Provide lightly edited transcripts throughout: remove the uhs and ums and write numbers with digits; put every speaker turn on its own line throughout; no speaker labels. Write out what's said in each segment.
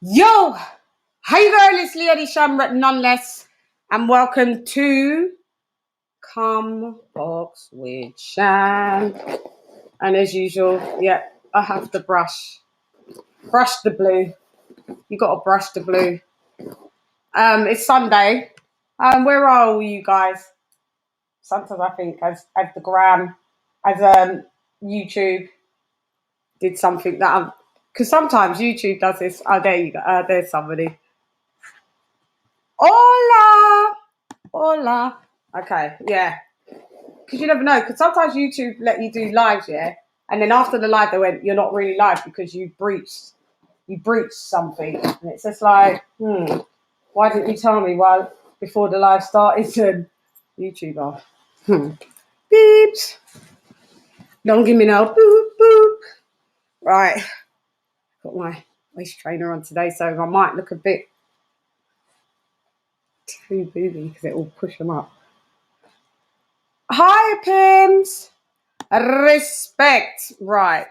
Yo, how you going? It's Lady Shamrat nonetheless, and welcome to Come Box with Sham. And as usual, yeah, I have to brush the blue. You got to brush the blue. It's Sunday. Where are all you guys? Sometimes I think as the gram, as YouTube did something that because sometimes YouTube does this. Oh, there you go. There's somebody. Hola. Hola. Okay, yeah. Because you never know. Because sometimes YouTube let you do lives, yeah, and then after the live, they went, "You're not really live because you breached something." And it's just like, why didn't you tell me before the live started? YouTube off. Beeps. Don't give me no boop boop. Right. Got my waist trainer on today, so I might look a bit too booby because it will push them up. Hi, Pims. Respect. Right.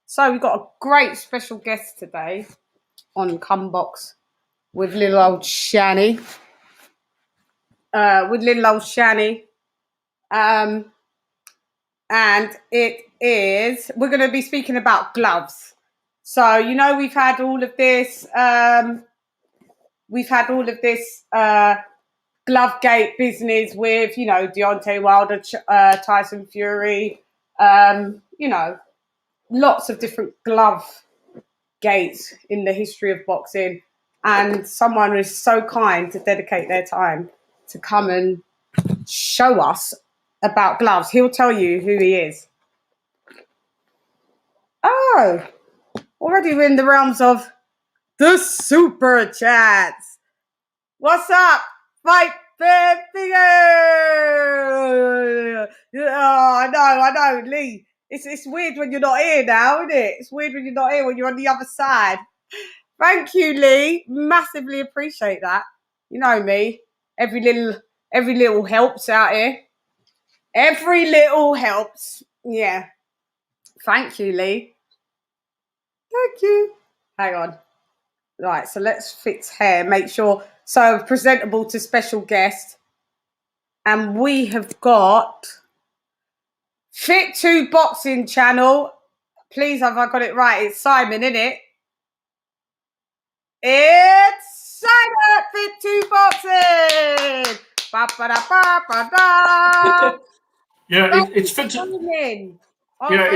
So we've got a great special guest today on Cumbox with little old Shani. And it is, we're going to be speaking about gloves. So, we've had all of this, Glovegate business with, Deontay Wilder, Tyson Fury, lots of different glove gates in the history of boxing. And someone is so kind to dedicate their time to come and show us about gloves. He'll tell you who he is. Oh, already we're in the realms of the super chats. What's up? Fight Finger! Oh, I know, Lee. It's weird when you're not here now, isn't it? It's weird when you're not here, when you're on the other side. Thank you, Lee. Massively appreciate that. You know me. Every little helps out here. Every little helps. Yeah. Thank you, Lee. Thank you. Hang on. Right, so let's fix hair. Make sure so presentable to special guest. And we have got Fit 2 Boxing Channel. Please, have I got it right? It's Simon, isn't it? It's Simon, Fit 2 Boxing. Ba-ba-da-ba-ba-da.
Yeah, it's fit to. Yeah,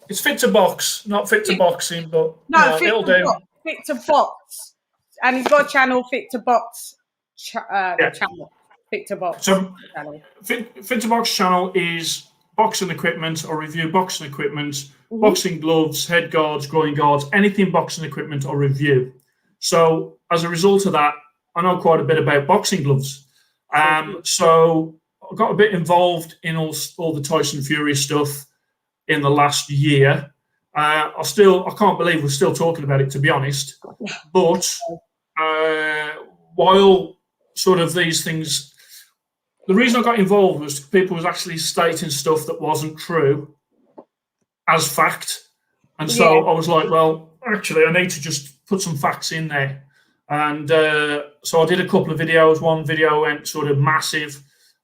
it's fit to box, not fit to boxing, but
no, fit to box. Fit to box, and he's got a channel, Fit to Box channel. Fit to Box.
So,
channel.
Fit to Box channel is boxing equipment or review boxing equipment, boxing gloves, head guards, groin guards, anything boxing equipment or review. So, as a result of that, I know quite a bit about boxing gloves. So I got a bit involved in all the Tyson Fury stuff in the last year. I can't believe we're still talking about it, to be honest. But while sort of these things, the reason I got involved was people was actually stating stuff that wasn't true as fact. And so I was like, well, actually, I need to just put some facts in there. And so I did a couple of videos. One video went sort of massive.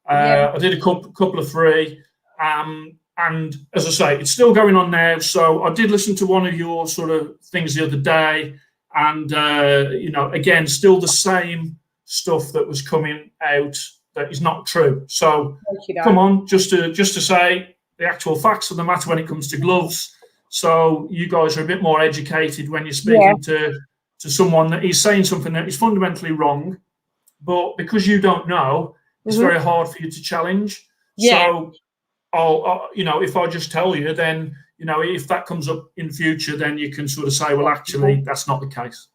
I did a couple of free. And as I say, it's still going on now. So I did listen to one of your sort of things the other day. And, again, still the same stuff that was coming out that is not true. So come on, just to say the actual facts of the matter when it comes to gloves. So you guys are a bit more educated when you're speaking to someone that is saying something that is fundamentally wrong. But because you don't know, it's very hard for you to challenge. So if I just tell you, then, if that comes up in future, then you can sort of say, well, actually, that's not the case.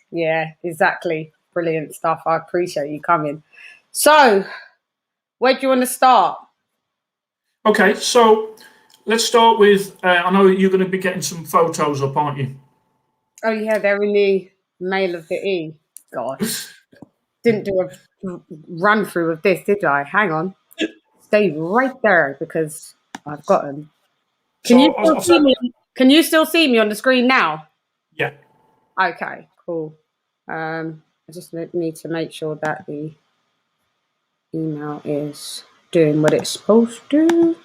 Yeah, exactly. Brilliant stuff. I appreciate you coming. So, where do you want to start?
Okay, so let's start with, I know you're going to be getting some photos up, aren't you?
Oh, yeah, they're in the Mail of the E. God. Didn't do a run through of this, did I? Hang on. Stay right there because I've got them. Can you still see me on the screen now?
Yeah.
Okay, cool. I just need to make sure that the email is doing what it's supposed to.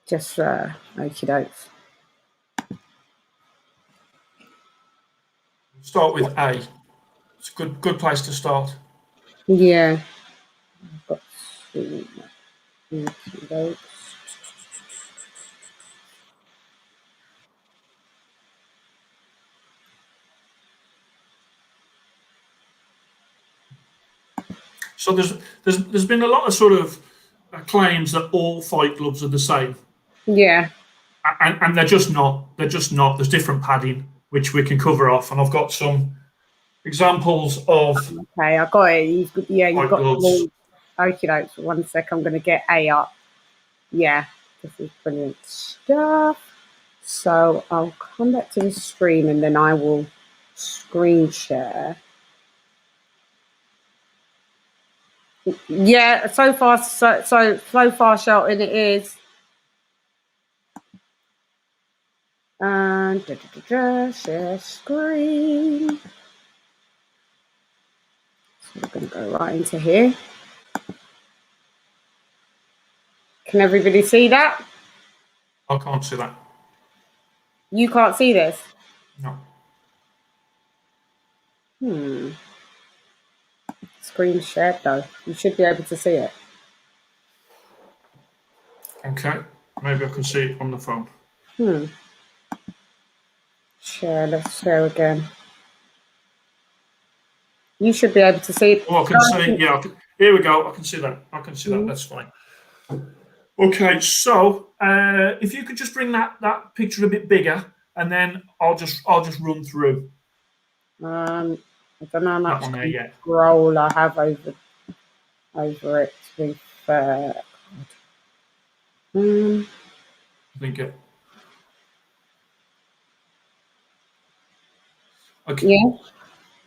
Just okie dokes.
Start with A. It's a good place to start.
Yeah. I've got to, okie dokes.
So there's been a lot of sort of claims that all fight gloves are the same.
Yeah.
And they're just not. They're just not. There's different padding, which we can cover off. And I've got some examples of
Okay, I got it. You've got
gloves.
them all. Okay, dokes. 1 sec. I'm going to get A up. Yeah, this is brilliant stuff. So I'll come back to the screen and then I will screen share. Yeah, so far, Shelton, it is. And share screen. So we're going to go right into here. Can everybody see that?
I can't see that.
You can't see this?
No.
Screen shared though. You should be able to see it.
Okay. Maybe I can see it on the phone.
Share. Let's share again. You should be able to see it.
Oh, I can see. Yeah. Here we go. I can see that. I can see that. That's fine. Okay. So if you could just bring that picture a bit bigger, and then I'll just run through.
I don't know how much
control
I have over it. To be fair.
I think it. Okay.
Yeah.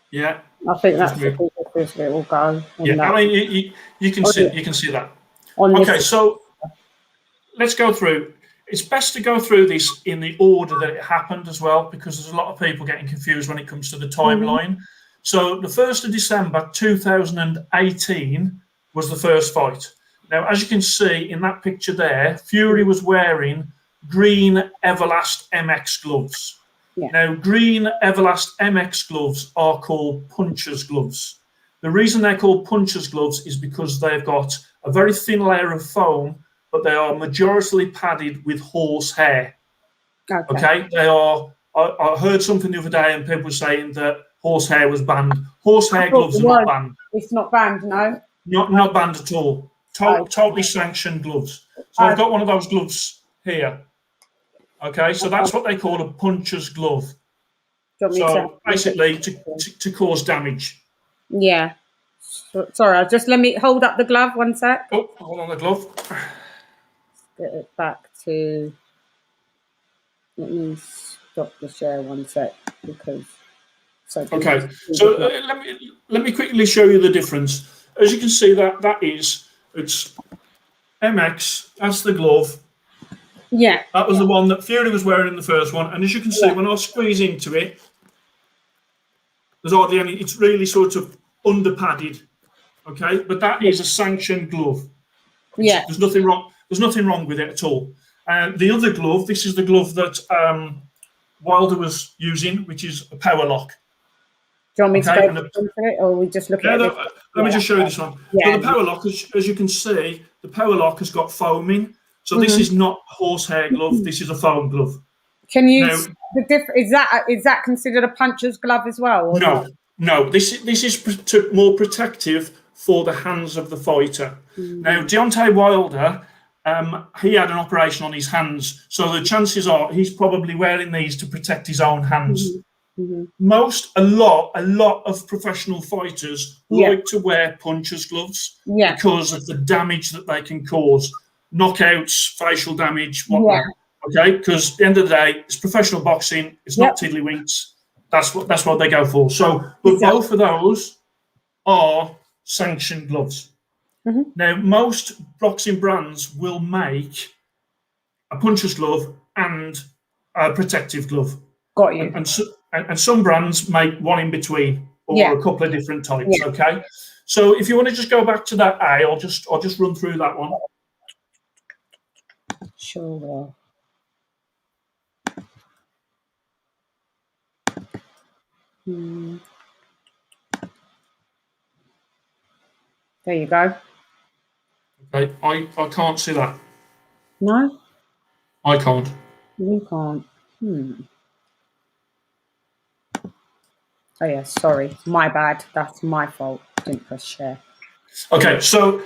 Yeah.
I think that's the quickest it will go.
Yeah. I mean, you can see. You can see that. Okay. So let's go through. It's best to go through this in the order that it happened as well, because there's a lot of people getting confused when it comes to the timeline. So the 1st of December 2018 was the first fight. Now, as you can see in that picture there, Fury was wearing green Everlast MX gloves. Yeah. Now, green Everlast MX gloves are called puncher's gloves. The reason they're called puncher's gloves is because they've got a very thin layer of foam, but they are majoritarily padded with horse hair. Okay? They are. I heard something the other day, and people were saying that horse hair was banned. Horse hair gloves are not banned.
It's not banned, no.
Not banned at all. Totally sanctioned gloves. So I've got one of those gloves here. Okay, so that's what they call a puncher's glove. So basically, to cause damage.
Yeah. Sorry, just let me hold up the glove 1 sec.
Oh, hold on the glove.
Get it back to. Let me stop the share 1 sec because.
Okay, so let me quickly show you the difference. As you can see, it's MX. That's the glove.
Yeah.
That was the one that Fury was wearing in the first one, and as you can see, when I squeeze into it, there's hardly any. It's really sort of under padded. Okay, but that is a sanctioned glove.
Yeah.
There's nothing wrong. There's nothing wrong with it at all. The other glove, this is the glove that Wilder was using, which is a power lock.
Do you want me to go into it, or we just look at it?
Let me just show you this one. Yeah. So the power lock, as you can see, the power lock has got foaming. So this is not horsehair glove. This is a foam glove.
Can you? Is that considered a puncher's glove as well? Or
no. This is more protective for the hands of the fighter. Now, Deontay Wilder, he had an operation on his hands, so the chances are he's probably wearing these to protect his own hands. A lot of professional fighters like to wear puncher's gloves because of the damage that they can cause, knockouts, facial damage, whatnot. Okay, because at the end of the day, it's professional boxing. It's not tiddlywinks. That's what they go for. So, but both of those are sanctioned gloves. Now, most boxing brands will make a puncher's glove and protective glove.
Got you.
And some brands make one in between, or
Yeah.
a couple of different types.
Yeah.
Okay, so if you want to just go back to that A, I'll just run through that one.
Sure. There you go.
Okay, I can't see that.
No,
I can't.
you can't. Oh yeah, sorry, my bad. That's my fault. Didn't press share.
Okay, so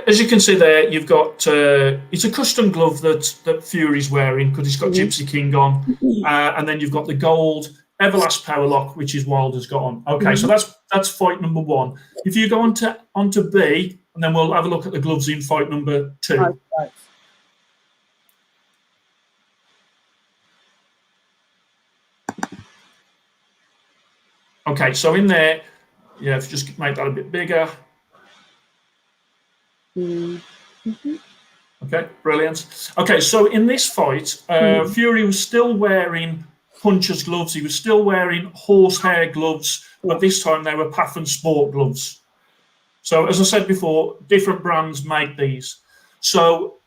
as you can see there, you've got it's a custom glove that Fury's wearing because it's got Gypsy King on, and then you've got the gold Everlast Power Lock, which is Wilder's got on. Okay, so that's fight number 1. If you go onto B, and then we'll have a look at the gloves in fight number 2.
Okay.
Okay, so in there, yeah, if you just make that a bit bigger. Okay, brilliant. Okay, so in this fight, Fury was still wearing puncher's gloves. He was still wearing horsehair gloves, but this time they were Path and Sport gloves. So as I said before, different brands make these. So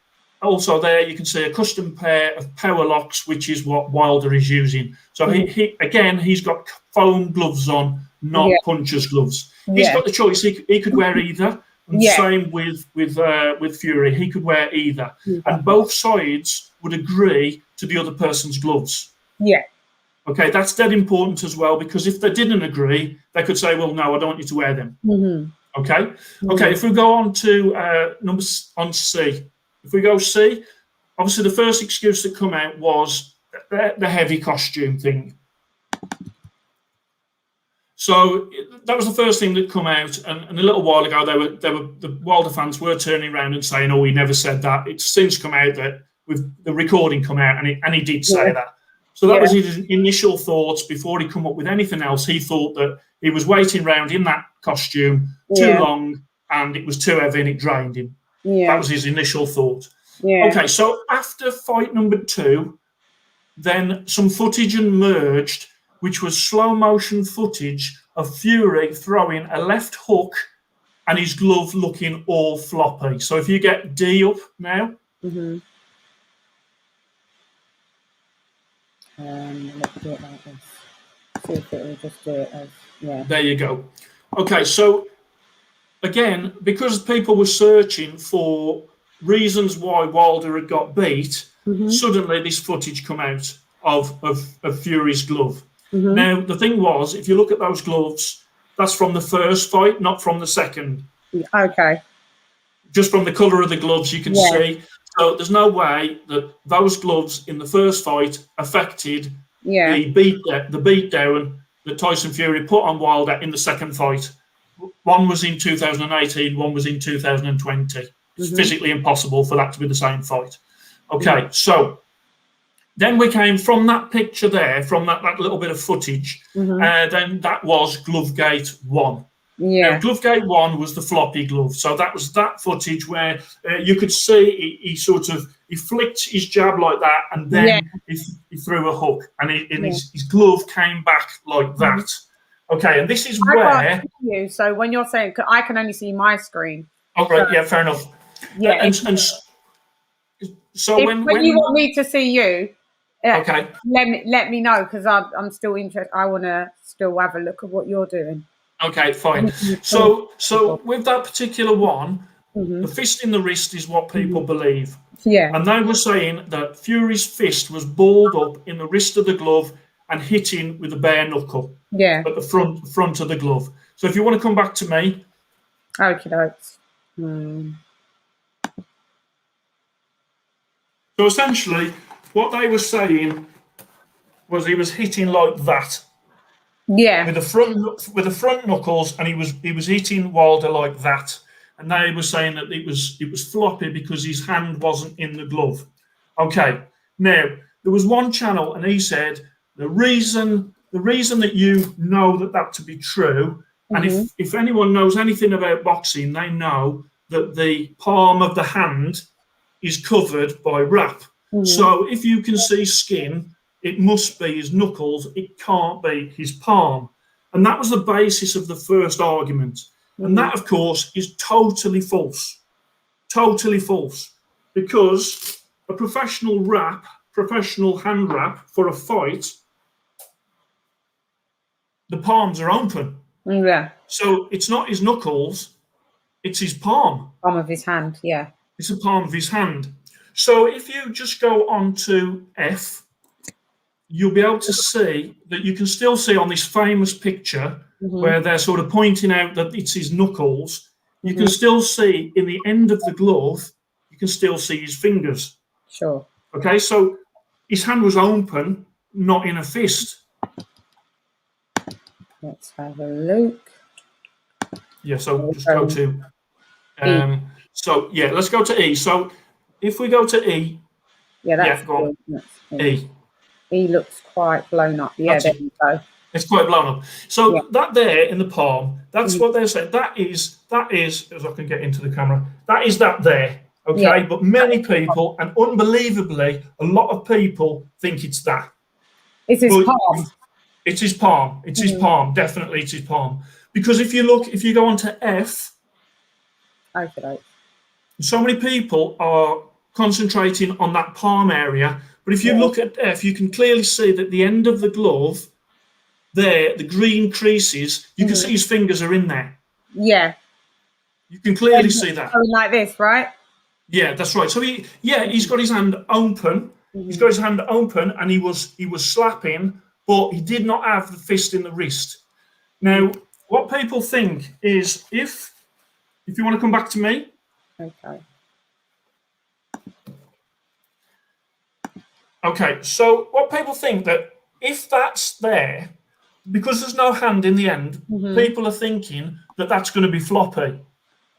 also there you can see a custom pair of power locks, which is what Wilder is using. So he's got foam gloves on, not puncher's gloves. He's got the choice. He could wear either. And same with Fury. He could wear either. And both sides would agree to the other person's gloves.
Yeah.
Okay, that's dead important as well, because if they didn't agree, they could say, well, no, I don't want you to wear them. Okay? Okay, if we go on to on C. If we go C, obviously the first excuse that come out was the heavy costume thing. So that was the first thing that come out, and a little while ago, the Wilder fans were turning around and saying, "Oh, he never said that." It's since come out that with the recording come out, and he did say that. So that was his initial thoughts before he come up with anything else. He thought that he was waiting around in that costume too long, and it was too heavy, and it drained him. That was his initial thought. Okay, so after fight number 2, then some footage emerged, which was slow motion footage of Fury throwing a left hook and his glove looking all floppy. So if you get D up now.
Let's do it like this. See if it will just do it as,
There you go. Okay, so again, because people were searching for reasons why Wilder had got beat, suddenly this footage come out of Fury's glove. Now, the thing was, if you look at those gloves, that's from the first fight, not from the second.
Okay.
Just from the colour of the gloves, you can see. So there's no way that those gloves in the first fight affected the beatdown that Tyson Fury put on Wilder in the second fight. One was in 2018, one was in 2020. It's physically impossible for that to be the same fight. Okay, so then we came from that picture there, from that little bit of footage, then that was Glovegate 1. Now, Glovegate 1 was the floppy glove. So that was that footage where you could see he flicked his jab like that, and then he threw a hook, and his glove came back like that. Okay, and this is where...
I can't see you, so when you're saying... I can only see my screen.
Oh, right, yeah, fair enough.
Yeah.
And so when
you want me to see you,
okay,
let me know, because I'm still interested. I want to still have a look at what you're doing.
Okay, fine. So with that particular one, the fist in the wrist is what people believe.
Yeah.
And they were saying that Fury's fist was balled up in the wrist of the glove and hitting with a bare knuckle.
Yeah.
At the front of the glove. So if you want to come back to me.
Okay, dokes.
So essentially, what they were saying was he was hitting like that.
Yeah.
With the front knuckles, and he was hitting Wilder like that. And they were saying that it was floppy because his hand wasn't in the glove. Okay. Now, there was one channel, and he said the reason that you know that to be true, and if anyone knows anything about boxing, they know that the palm of the hand is covered by wrap. So if you can see skin, it must be his knuckles, it can't be his palm. And that was the basis of the first argument. And that, of course, is totally false. Totally false. Because a professional hand wrap for a fight, the palms are open.
Yeah.
So it's not his knuckles, it's his palm.
Palm of his hand, yeah.
It's the palm of his hand. So if you just go on to F, you'll be able to see that you can still see on this famous picture where they're sort of pointing out that it's his knuckles, you can still see in the end of the glove, you can still see his fingers.
Sure.
Okay, so his hand was open, not in a fist.
Let's have a look.
Yeah, so just go to... so, yeah, let's go to E. So if we go to E...
Yeah, that's
go on. E.
E looks quite blown up. Yeah, there you go.
It's quite blown up. So that there in the palm, that's what they're saying. That is, as I can get into the camera, that is that there. Okay, yeah. But many people, and unbelievably, a lot of people think it's that.
It's his palm.
It's his palm. It's his palm. Definitely, it's his palm. Because if you go on to F,
okay.
So many people are concentrating on that palm area. But if you look at F, you can clearly see that the end of the glove, there, the green creases, you can see his fingers are in there.
Yeah.
You can clearly see that.
Going like this, right?
Yeah, that's right. So he's got his hand open. He's got his hand open, and he was slapping, but he did not have the fist in the wrist. Now, what people think is if you want to come back to me.
Okay.
Okay, so what people think that if that's there, because there's no hand in the end, people are thinking that that's going to be floppy.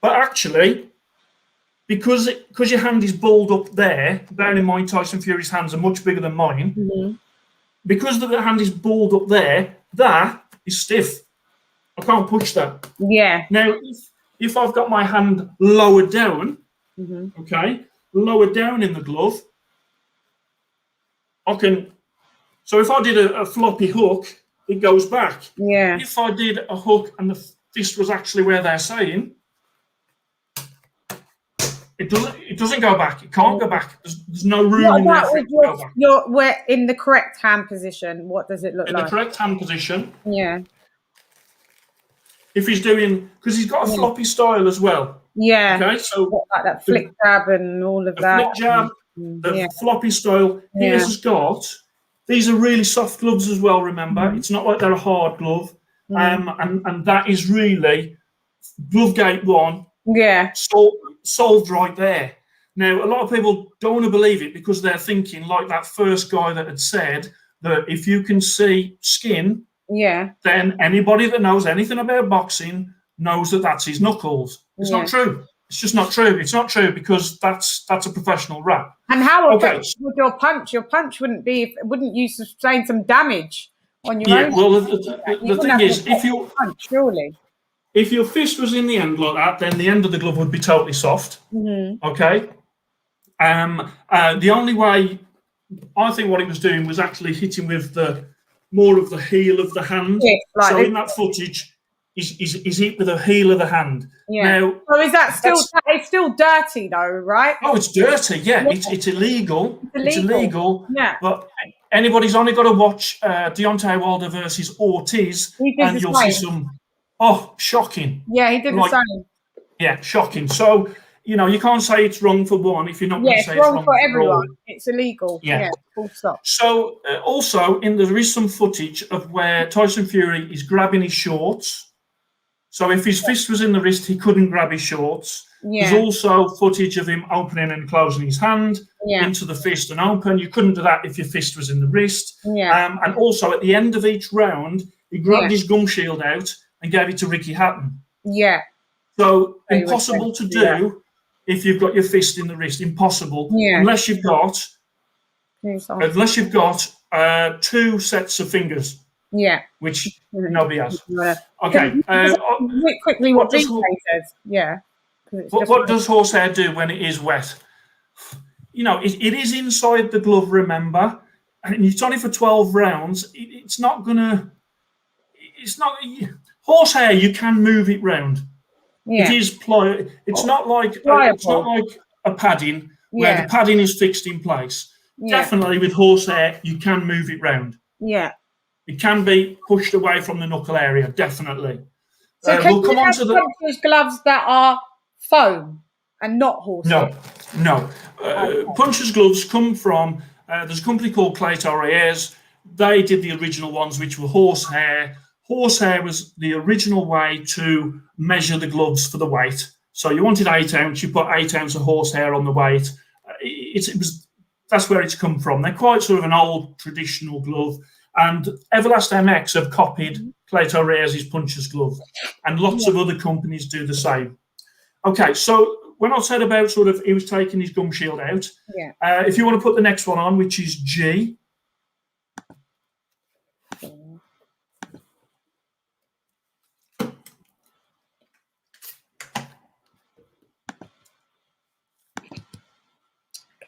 But actually, because your hand is balled up there, bearing in mind Tyson Fury's hands are much bigger than mine, because the hand is balled up there, that is stiff. I can't push that.
Yeah.
Now, if I've got my hand lower down, okay, lower down in the glove, I can. So if I did a floppy hook, it goes back.
Yeah.
If I did a hook and the fist was actually where they're saying, it doesn't go back. It can't go back. There's no room in there for it to go back.
We're in the correct hand position. What does it look like?
In the correct hand position.
Yeah.
If he's doing, because he's got a floppy style as well.
Yeah.
Okay, so
like that flick jab and all of that.
Flick jab, the floppy style. His has got. These are really soft gloves as well. Remember, it's not like they're a hard glove. And that is really Glovegate 1.
Yeah.
Solved right there. Now, a lot of people don't want to believe it because they're thinking, like that first guy that had said, that if you can see skin, then anybody that knows anything about boxing knows that that's his knuckles. It's not true. It's just not true. It's not true because that's a professional wrap.
And how effective would your punch? Your punch wouldn't you sustain some damage on your own?
Well, the thing is, if your fist was in the end like that, then the end of the glove would be totally soft. Okay. The only way I think what he was doing was actually hitting with more of the heel of the hand. So in that footage, he's hit with the heel of the hand.
Yeah. Now, so is that still? It's still dirty though, right?
Oh, it's dirty. Yeah, it's illegal. It's illegal.
Yeah.
But anybody's only got to watch Deontay Wilder versus Ortiz, and you'll see some. Oh, shocking.
Yeah, he did the same.
Yeah, shocking. So, you can't say it's wrong for one if you're not going to say it's wrong for everyone. All.
It's illegal. Yeah, full stop.
So, also, there is some footage of where Tyson Fury is grabbing his shorts. So, if his fist was in the wrist, he couldn't grab his shorts. Yeah. There's also footage of him opening and closing his hand into the fist and open. You couldn't do that if your fist was in the wrist.
Yeah.
And also, at the end of each round, he grabbed his gum shield out and gave it to Ricky Hatton.
Yeah.
So impossible to do if you've got your fist in the wrist. Impossible. Yeah. Unless you've got two sets of fingers.
Yeah.
Which nobody has. Okay.
Quickly, what Deontay says. Yeah.
What does horsehair do when it is wet? It is inside the glove, remember. and it's only for 12 rounds, it's not gonna. It's not horsehair. You can move it round.
Yeah.
It is pliable. It's not like a padding where the padding is fixed in place.
Yeah.
Definitely with horsehair, you can move it round.
Yeah.
It can be pushed away from the knuckle area. Definitely.
So can we'll come on to the puncher's gloves that are foam and not horsehair?
No. Puncher's gloves come from. There's a company called Clayton Reyes. They did the original ones, which were horsehair. Horsehair was the original way to measure the gloves for the weight. So you wanted 8 ounce, you put 8 ounce of horsehair on the weight. That's where it's come from. They're quite sort of an old traditional glove. And Everlast MX have copied Clayton Reyes' puncher's glove. And lots of other companies do the same. Okay, so when I said about sort of he was taking his gum shield out, if you want to put the next one on, which is G.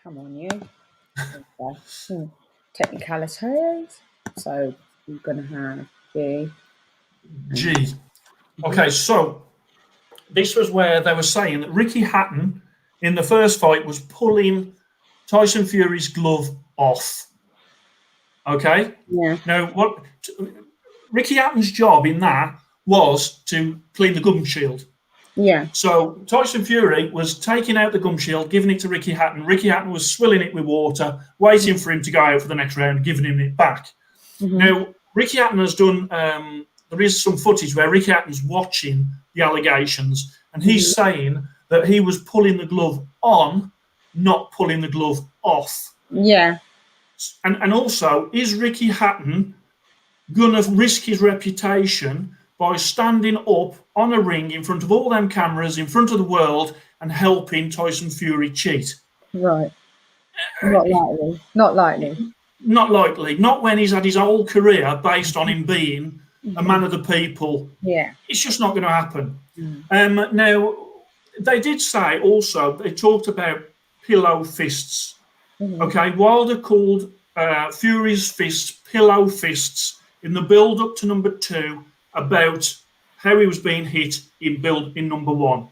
Come on, you. Okay. Technicalities. So we're going to have
G. Okay, so this was where they were saying that Ricky Hatton in the first fight was pulling Tyson Fury's glove off. Okay?
Yeah.
Now, what Ricky Hatton's job in that was to clean the gum shield.
Yeah.
So Tyson Fury was taking out the gum shield, giving it to Ricky Hatton. Ricky Hatton was swilling it with water, waiting for him to go out for the next round, giving him it back. Mm-hmm. Now, Ricky Hatton has done, there is some footage where Ricky Hatton's watching the allegations, and he's saying that he was pulling the glove on, not pulling the glove off.
Yeah.
And also, is Ricky Hatton going to risk his reputation by standing up on a ring in front of all them cameras, in front of the world, and helping Tyson Fury cheat?
Right. Not likely. Not likely.
Not likely. Not when he's had his whole career based on him being a man of the people.
Yeah.
It's just not going to happen. Now, they did say also, they talked about pillow fists. Okay, Wilder called Fury's fists pillow fists in the build-up to number 2 about how he was being hit in number 1.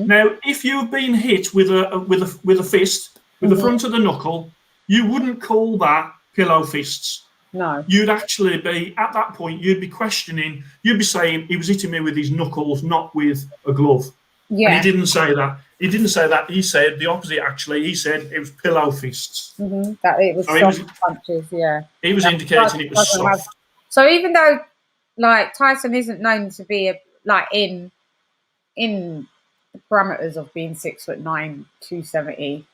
Now, if you've been hit with a fist, with the front of the knuckle, you wouldn't call that pillow fists.
No.
You'd actually be, at that point, you'd be questioning, you'd be saying he was hitting me with his knuckles, not with a glove. Yeah. And he didn't say that. He didn't say that. He said the opposite, actually. He said it was pillow fists.
That it was soft punches, yeah.
He was indicating it was soft.
So even though, like, Tyson isn't known to be, in the parameters of being 6'9", 270,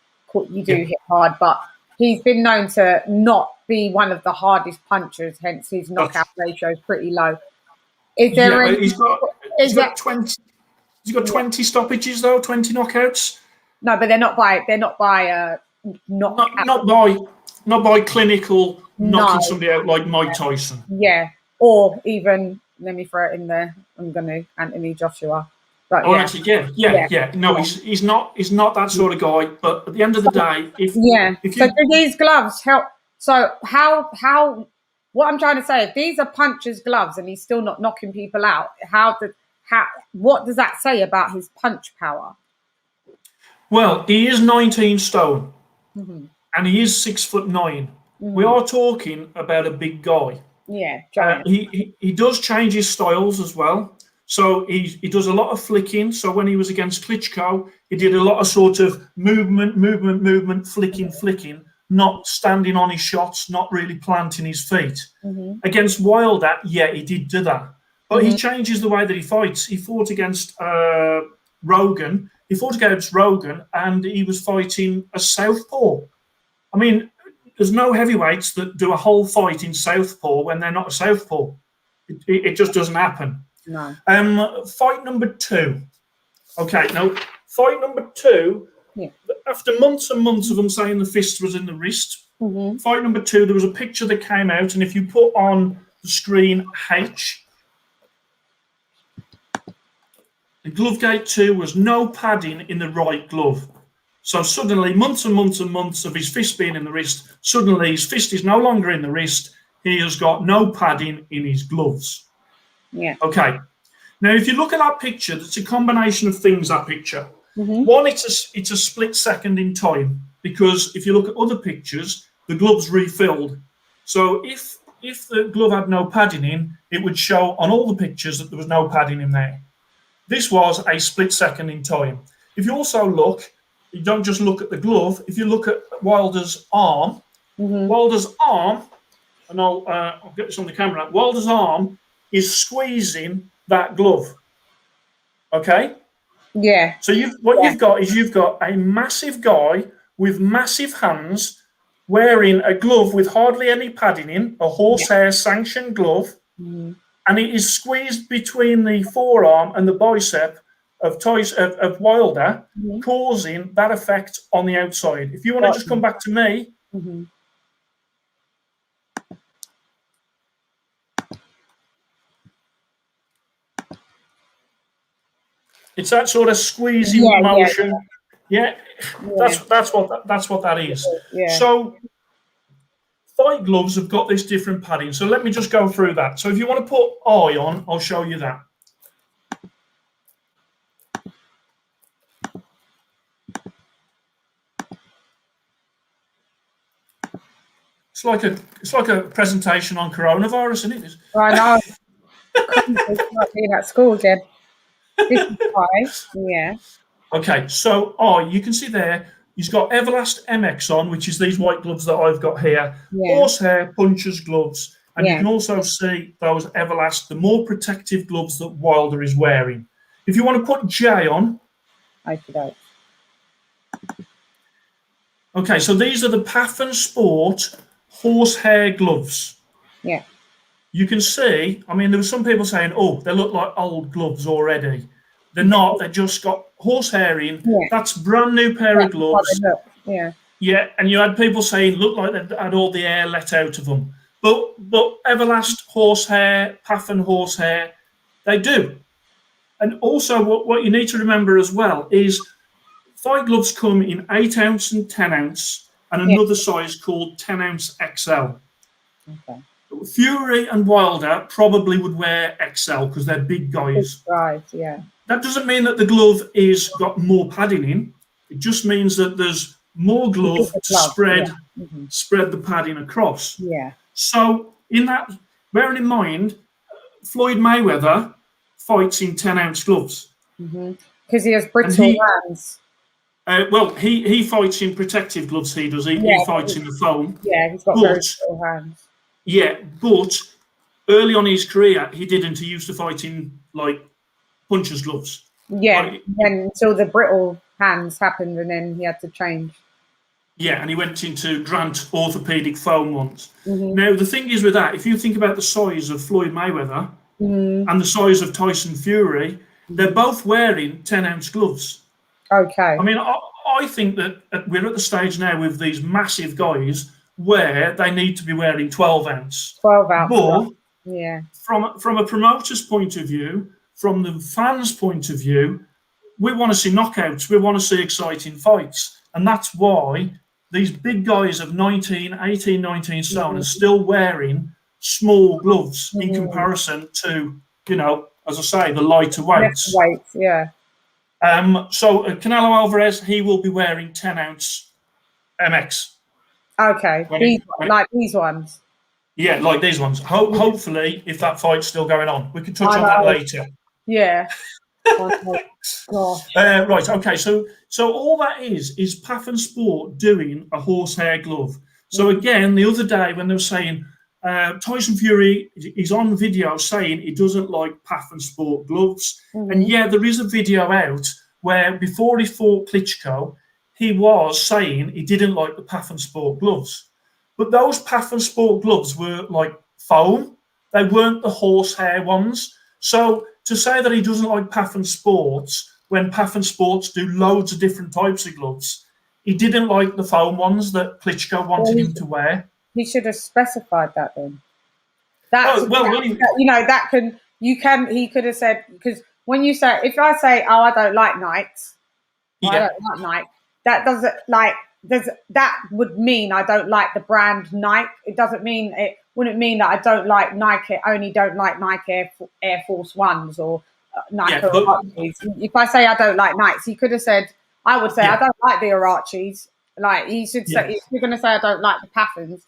you do hit hard, but he's been known to not be one of the hardest punchers, hence his knockout ratio is pretty low. Is there any...
He's got 20 stoppages though, 20 knockouts.
No, but they're not by
not by clinical knocking somebody out like Mike Tyson.
Yeah, or even let me throw it in there. I'm gonna Anthony Joshua. But
yeah. No, he's not that sort of guy. But at the end of the day, if
so do these gloves help? So how? What I'm trying to say, if these are puncher's gloves and he's still not knocking people out, what does that say about his punch power?
Well, he is 19 stone, and he is 6'9". We are talking about a big guy.
Yeah, giant.
He does change his styles as well. So he does a lot of flicking. So when he was against Klitschko, he did a lot of sort of movement, flicking, not standing on his shots, not really planting his feet. Against Wilder, he did do that. But he changes the way that he fights. He fought against Rogan. And he was fighting a southpaw. I mean, there's no heavyweights that do a whole fight in southpaw when they're not a southpaw. It just doesn't happen.
No.
Fight number 2. Okay, now, fight number 2, after months and months of them saying the fist was in the wrist, fight number 2, there was a picture that came out, and if you put on the screen H, the Glovegate 2 was no padding in the right glove. So suddenly, months and months and months of his fist being in the wrist, suddenly his fist is no longer in the wrist. He has got no padding in his gloves.
Yeah.
Okay. Now, if you look at that picture, it's a combination of things, that picture. One, it's a split second in time, because if you look at other pictures, the glove's refilled. So if the glove had no padding in, it would show on all the pictures that there was no padding in there. This was a split second in time. If you also look, you don't just look at the glove. If you look at Wilder's arm, Wilder's arm, and I'll get this on the camera. Wilder's arm is squeezing that glove. Okay.
Yeah.
So you've got a massive guy with massive hands wearing a glove with hardly any padding in, a horsehair sanctioned glove, and it is squeezed between the forearm and the bicep of Wilder, causing that effect on the outside. If you want to just come back to me. It's that sort of squeezing motion. Yeah. That's what that is.
Yeah.
So fight gloves have got this different padding. So let me just go through that. So if you want to put eye on, I'll show you that. It's like a presentation on coronavirus, isn't it?
I know. It's like being at school again. This is fine. Yeah.
Okay, so you can see there, he's got Everlast MX on, which is these white gloves that I've got here.
Yeah.
Horsehair puncher's gloves. And you can also see those Everlast, the more protective gloves that Wilder is wearing. If you want to put J on. Okay, so these are the Pathan Sport horsehair gloves.
Yeah.
You can see, I mean, there were some people saying, oh, they look like old gloves already. They're not, they've just got horsehair in. Yeah. That's a brand new pair of gloves.
Yeah.
Yeah, and you had people saying, look like they had all the air let out of them. But Everlast horsehair, Pathan horsehair, they do. And also what you need to remember as well is fight gloves come in 8 ounce and 10 ounce and another size called 10 ounce XL.
Okay.
Fury and Wilder probably would wear XL because they're big guys.
Right, yeah.
That doesn't mean that the glove is got more padding in. It just means that there's more glove to spread the padding across.
Yeah.
So in that, bearing in mind, Floyd Mayweather fights in 10 ounce gloves.
Because he has brittle hands.
Well, he fights in protective gloves. He does. He fights in the foam.
Yeah, he's got very brittle hands.
Yeah, but early on in his career, he didn't. He used to fight in like puncher's gloves.
Yeah, until the brittle hands happened, and then he had to change.
Yeah, and he went into Grant orthopedic foam ones. Now, the thing is with that, if you think about the size of Floyd Mayweather and the size of Tyson Fury, they're both wearing 10 ounce gloves.
Okay.
I mean, I think that we're at the stage now with these massive guys where they need to be wearing 12 ounce.
12 ounce.
But
yeah,
from a promoter's point of view, from the fans' point of view, we want to see knockouts. We want to see exciting fights. And that's why these big guys of 18, 19 stone are still wearing small gloves in comparison to, as I say, the lighter weights.
Yeah.
So Canelo Alvarez, he will be wearing 10 ounce MX.
Okay, these ones.
Yeah, like these ones. Hopefully, if that fight's still going on, we can touch on that later.
Yeah.
Right. Okay. So all that is Pathan Sport doing a horsehair glove. So again, the other day when they were saying Tyson Fury is on video saying he doesn't like Pathan Sport gloves, and there is a video out where before he fought Klitschko, he was saying he didn't like the Pathan Sport gloves, but those Pathan Sport gloves were like foam; they weren't the horsehair ones. So to say that he doesn't like Pathan Sports when Pathan Sports do loads of different types of gloves, he didn't like the foam ones that Klitschko wanted him to wear.
He should have specified that then. He could have said, because when you say, if I say, oh, I don't like Nikes, I don't like Nike, that doesn't like that would mean I don't like the brand Nike. It wouldn't mean that I don't like Nike. I only don't like Nike Air Force Ones or Nike Irachis. If I say I don't like Nikes, he could have said, I would say I don't like the Irachis. Like he should say, if you're going to say I don't like the Pathans,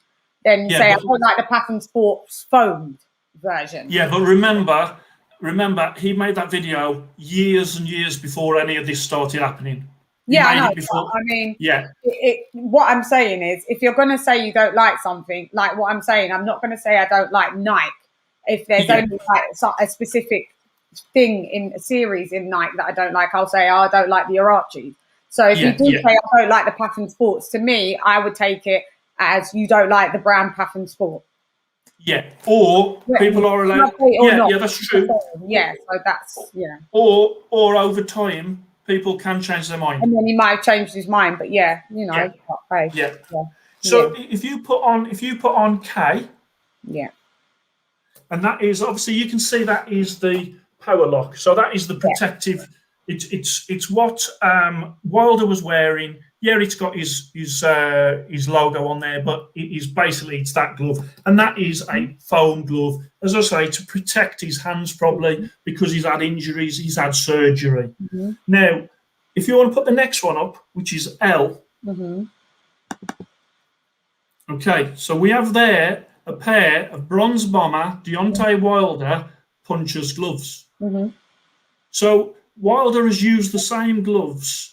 then say I don't like the Pathan Sports foamed version.
Yeah, but remember, he made that video years and years before any of this started happening.
Yeah, I know. I mean, what I'm saying is, if you're going to say you don't like something, like what I'm saying, I'm not going to say I don't like Nike. If there's only like a specific thing in a series in Nike that I don't like, I'll say, I don't like the Irachis. So if you do say I don't like the Pathan Sports, to me, I would take it as you don't like the brand Pathan Sport.
Yeah, or people are allowed. Yeah, that's true.
Yeah, so that's
Or over time, people can change their mind.
And then he might have changed his mind, but
Yeah. So if you put on K, and that is obviously you can see that is the power lock. So that is the protective. It's what Wilder was wearing. Yeah, it's got his logo on there, but it's that glove, and that is a foam glove, as I say, to protect his hands probably because he's had injuries, he's had surgery. Now, if you want to put the next one up, which is L, okay, so we have there a pair of Bronze Bomber Deontay Wilder puncher's gloves. So Wilder has used the same gloves,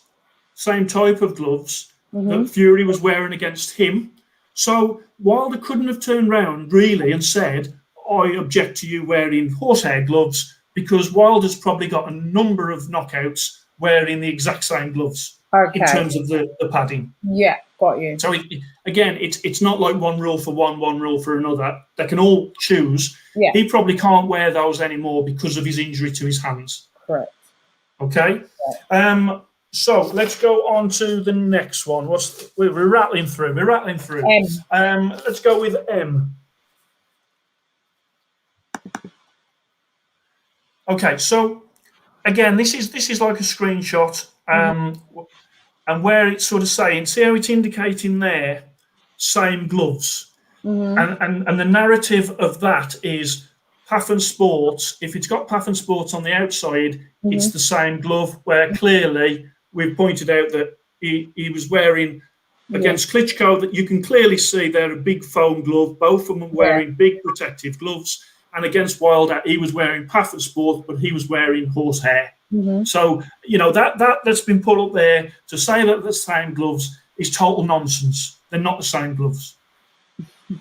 same type of gloves that Fury was wearing against him. So Wilder couldn't have turned round really and said, I object to you wearing horsehair gloves, because Wilder's probably got a number of knockouts wearing the exact same gloves in terms of the padding.
Yeah, got you.
So it's not like one rule for one rule for another. They can all choose.
Yeah.
He probably can't wear those anymore because of his injury to his hands.
Correct.
Okay. So let's go on to the next one. We're rattling through. M. Let's go with M. Okay. So again, this is like a screenshot, and where it's sort of saying, see how it's indicating there, same gloves, and the narrative of that is Pathan Sports. If it's got Pathan Sports on the outside, it's the same glove. Where clearly we've pointed out that he was wearing against Klitschko, that you can clearly see they're a big foam glove. Both of them wearing big protective gloves. And against Wilder, he was wearing Pathan Sport, but he was wearing horsehair. So, that's been put up there to say that the same gloves is total nonsense. They're not the same gloves.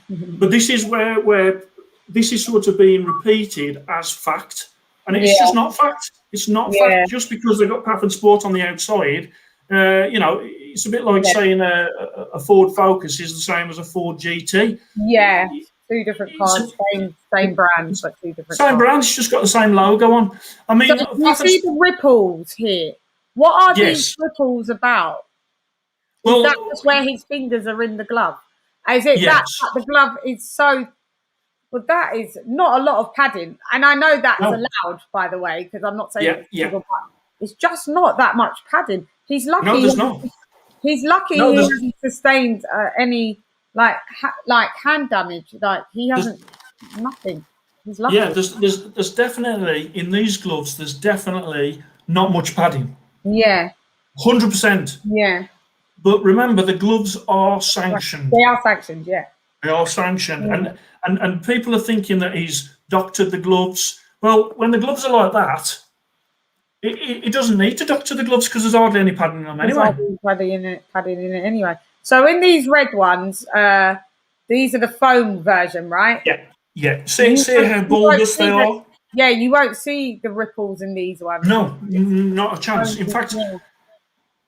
But this is where this is sort of being repeated as fact. And it's just not fact. It's not fact just because they've got Pathan Sport on the outside. It's a bit like saying a Ford Focus is the same as a Ford GT.
Yeah. Two different cars, same brand, but two different
same brand. It's just got the same logo on. I mean,
so you see the ripples here. What are these ripples about? Well, is that just where his fingers are in the glove? Is it that the glove is so? Well, that is not a lot of padding, and I know that's allowed, by the way, because I'm not saying it's just not that much padding. He's lucky.
No, there's not.
He's lucky he hasn't sustained any. Like hand damage, like he hasn't nothing. He's lucky.
Yeah, there's definitely in these gloves. There's definitely not much padding.
Yeah,
100%.
Yeah,
but remember, the gloves are sanctioned.
They are sanctioned. Yeah,
they are sanctioned, and people are thinking that he's doctored the gloves. Well, when the gloves are like that, it doesn't need to doctor the gloves because there's hardly any padding in them anyway.
There's hardly padding in it anyway. So in these red ones, these are the foam version, right?
Yeah. See how bulbous they are?
Yeah, you won't see the ripples in these ones.
No, not a chance. In fact,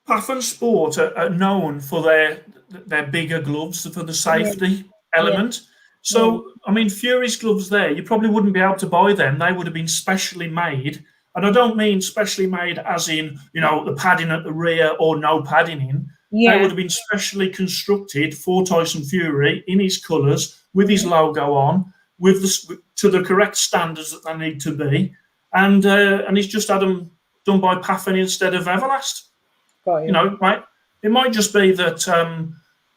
Pathan Sport are known for their bigger gloves, for the safety element. So, I mean, Fury's gloves there, you probably wouldn't be able to buy them. They would have been specially made. And I don't mean specially made as in, the padding at the rear or no padding in. They would have been specially constructed for Tyson Fury in his colours, with his logo on, to the correct standards that they need to be, and he's just had them done by Pathan instead of Everlast.
Got you.
Right? It might just be that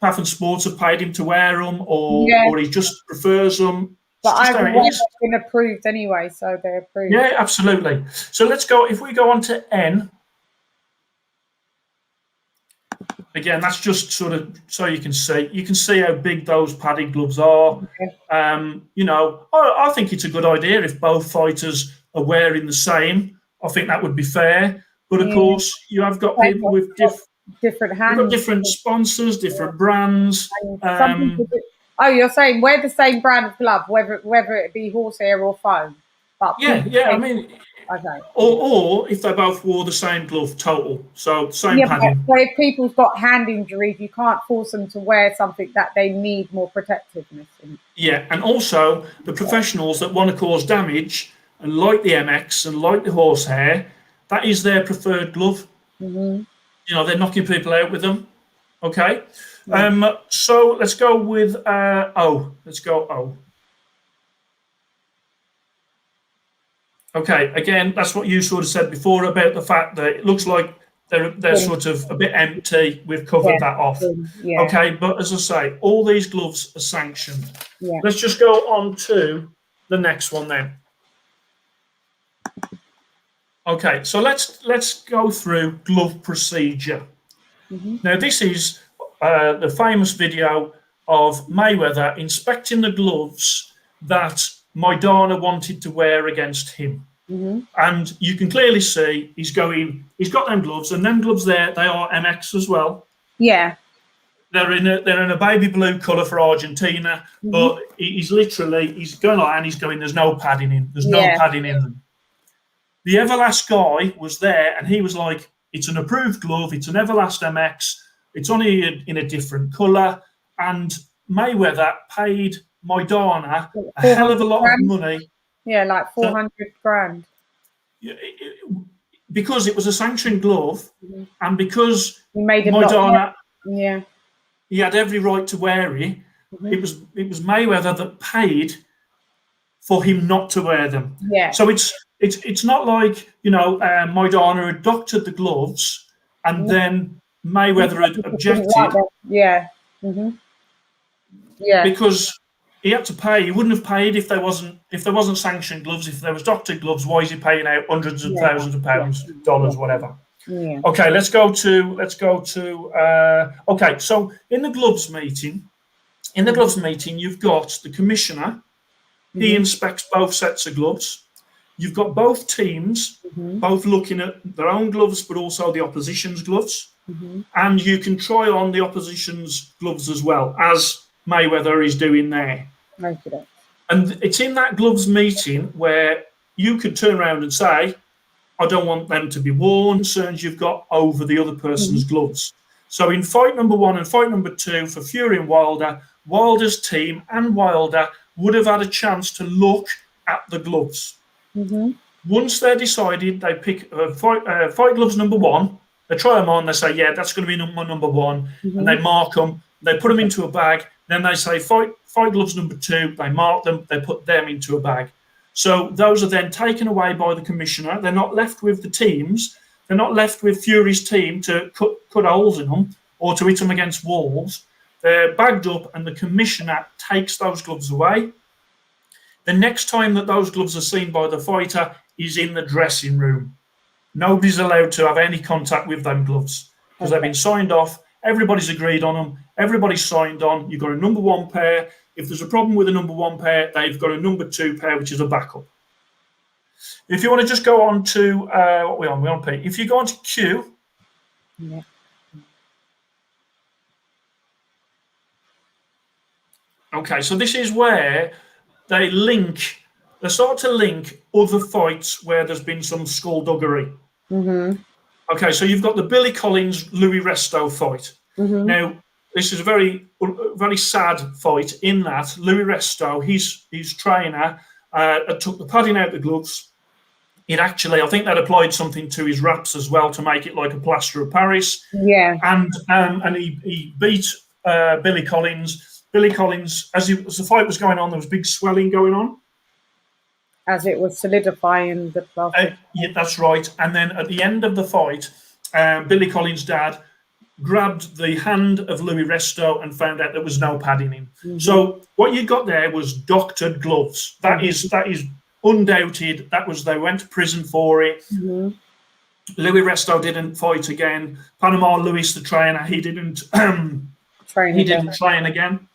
Path and Sports have paid him to wear them, or he just prefers them.
But
It's just
either
how it
way,
is.
they've been approved anyway, so they're approved.
Yeah, absolutely. So let's go. If we go on to N, again, that's just sort of so you can see how big those padded gloves are.
Okay.
You know, I think it's a good idea if both fighters are wearing the same. I think that would be fair. But of course, you have got people with
different hands.
You've got different sponsors, different brands.
Some people do. Oh, you're saying wear the same brand of glove, whether it be horsehair or foam. But
Yeah. I mean,
okay.
Or if they both wore the same glove total, so same padding.
But if people's got hand injuries, you can't force them to wear something that they need more protectiveness in.
Yeah, and also the professionals that want to cause damage and like the MX and like the horsehair, that is their preferred glove.
Mm-hmm.
You know, they're knocking people out with them. Okay. Yeah. So let's go with O. Let's go O. Okay, again, that's what you sort of said before about the fact that it looks like they're sort of a bit empty. We've covered that off. Yeah. Okay, but as I say, all these gloves are sanctioned. Yeah. Let's just go on to the next one then. Okay, so let's go through glove procedure. Mm-hmm. Now, this is the famous video of Mayweather inspecting the gloves that Maidana wanted to wear against him. Mm-hmm. And you can clearly see he's got them gloves, and them gloves there, they are MX as well.
Yeah.
They're in a baby blue colour for Argentina, mm-hmm. but he's going like, and he's going, there's no padding in. There's no padding in them. The Everlast guy was there, and he was like, it's an approved glove, it's an Everlast MX, it's only in a different colour, and Mayweather paid Maidana a hell of a lot of money.
Yeah, like 400 grand.
Because it was a sanctioned glove, mm-hmm. and because
Maidana,
he had every right to wear it. Mm-hmm. It was Mayweather that paid for him not to wear them.
Yeah.
So it's not like, you know, Maidana had doctored the gloves and then Mayweather had objected.
Yeah. Mm-hmm. Yeah.
Because he had to pay. He wouldn't have paid if there wasn't sanctioned gloves. If there was doctored gloves, why is he paying out hundreds of thousands of pounds, dollars, whatever?
Yeah.
Okay, let's go to. Okay, so in the gloves meeting, you've got the commissioner. Mm-hmm. He inspects both sets of gloves. You've got both teams, mm-hmm. both looking at their own gloves, but also the opposition's gloves. Mm-hmm. And you can try on the opposition's gloves as well, as Mayweather is doing there.
Okay.
And it's in that gloves meeting where you could turn around and say, I don't want them to be worn, concerns you've got over the other person's mm-hmm. gloves. So in fight number 1 and fight number 2 for Fury and Wilder, Wilder's team and Wilder would have had a chance to look at the gloves. Mm-hmm. Once they're decided, they pick fight gloves number 1, they try them on, they say, yeah, that's going to be my number 1, mm-hmm. and they mark them, they put them into a bag, then they say fight gloves number 2, they mark them, they put them into a bag. So those are then taken away by the commissioner. They're not left with the teams. They're not left with Fury's team to cut holes in them or to hit them against walls. They're bagged up, and the commissioner takes those gloves away. The next time that those gloves are seen by the fighter is in the dressing room. Nobody's allowed to have any contact with them gloves because they've been signed off. Everybody's agreed on them. Everybody's signed on. You've got a number 1 pair. If there's a problem with a number 1 pair, they've got a number 2 pair, which is a backup. If you want to just go on to what we're on P. If you go on to Q,
yeah.
Okay, so this is where they start to link other fights where there's been some skullduggery.
Mm-hmm.
Okay, so you've got the Billy Collins Louis Resto fight. Mm-hmm. Now, this is a very, very sad fight in that Louis Resto, his trainer, took the padding out of the gloves. It actually, I think they'd applied something to his wraps as well to make it like a plaster of Paris.
Yeah.
And he beat Billy Collins. Billy Collins, as the fight was going on, there was big swelling going on.
As it was solidifying the plaster.
Yeah, that's right. And then at the end of the fight, Billy Collins' dad grabbed the hand of Louis Resto and found out there was no padding in. So what you got there was doctored gloves. That is undoubted. That was, they went to prison for it. Louis Resto didn't fight again. Panama Luis, the trainer, he didn't train again.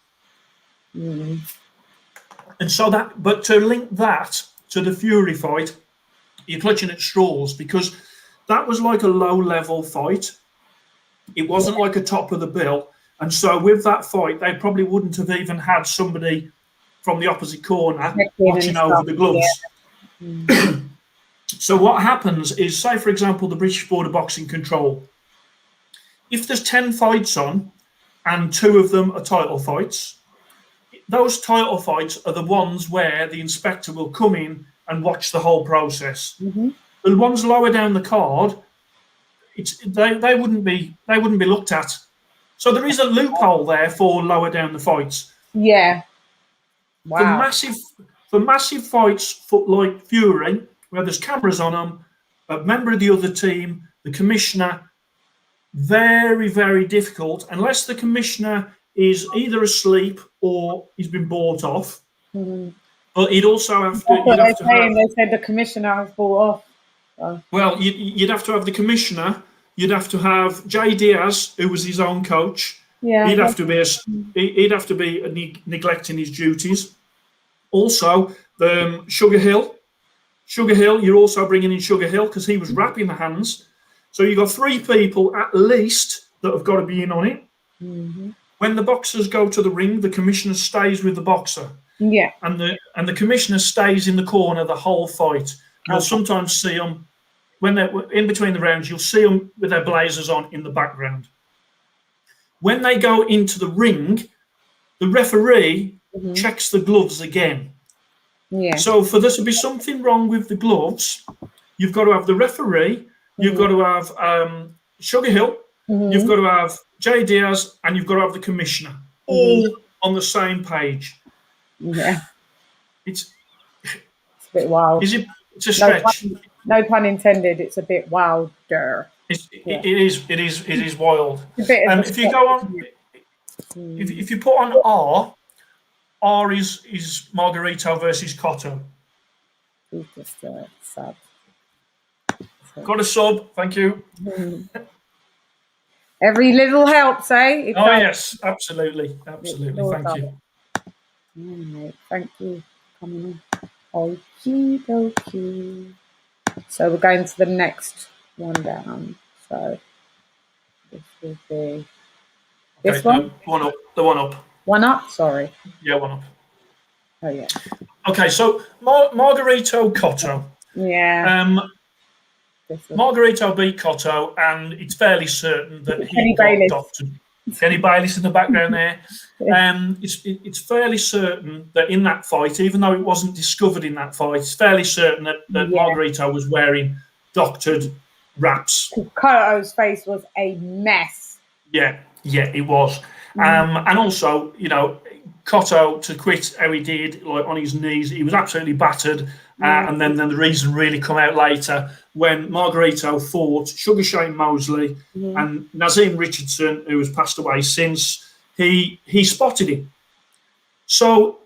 And so that, but to link that to the Fury fight, you're clutching at straws, because that was like a low-level fight. It wasn't like a top of the bill. And so with that fight, they probably wouldn't have even had somebody from the opposite corner watching over the gloves. So what happens is, say, for example, the British Board of Boxing control. If there's 10 fights on and 2 of them are title fights, those title fights are the ones where the inspector will come in and watch the whole process. The ones lower down the card, they wouldn't be looked at. So there is a loophole there for lower down the fights.
Yeah. Wow.
For massive fights for like Fury, where there's cameras on them, a member of the other team, the commissioner, very, very difficult, unless the commissioner is either asleep or he's been bought off. But he'd also have to.
They said the commissioner has bought off. So.
Well, you'd have to have the commissioner. You'd have to have Jay Diaz, who was his own coach.
Yeah,
he'd have to be neglecting his duties. Also, Sugar Hill. Sugar Hill, you're also bringing in Sugar Hill because he was wrapping the hands. So you've got 3 people at least that have got to be in on it. When the boxers go to the ring, the commissioner stays with the boxer.
Yeah.
And the commissioner stays in the corner the whole fight. You'll sometimes see them, when they're in between the rounds, you'll see them with their blazers on in the background. When they go into the ring, the referee checks the gloves again.
Yeah.
So for there to be something wrong with the gloves, you've got to have the referee, you've got to have Sugar Hill, you've got to have Jay Diaz, and you've got to have the commissioner all on the same page.
Yeah.
It's
a bit wild.
It's a stretch.
No pun intended. It's a bit wilder.
It is wild. If you go on, if you put on R is Margarito versus Cotto.
He's just sad.
Got a sub, thank you.
Every little helps, eh?
Yes, absolutely. Thank you.
Mate, thank you for coming on. Okie dokie. So we're going to the next one down. So this will be this one?
The one up.
One up? Sorry.
Yeah, one up.
Oh, yeah.
Okay, so Margarito Cotto.
Yeah.
Margarito beat Cotto, and it's fairly certain that he got doctored. Kenny Bayliss in the background there. It's fairly certain that in that fight, even though it wasn't discovered in that fight, it's fairly certain that Margarito was wearing doctored wraps.
Cotto's face was a mess.
Yeah, it was. And also, Cotto, to quit how he did, like on his knees, he was absolutely battered. And then the reason really come out later when Margarito fought Sugar Shane Mosley and Nazim Richardson, who has passed away since, he spotted him. So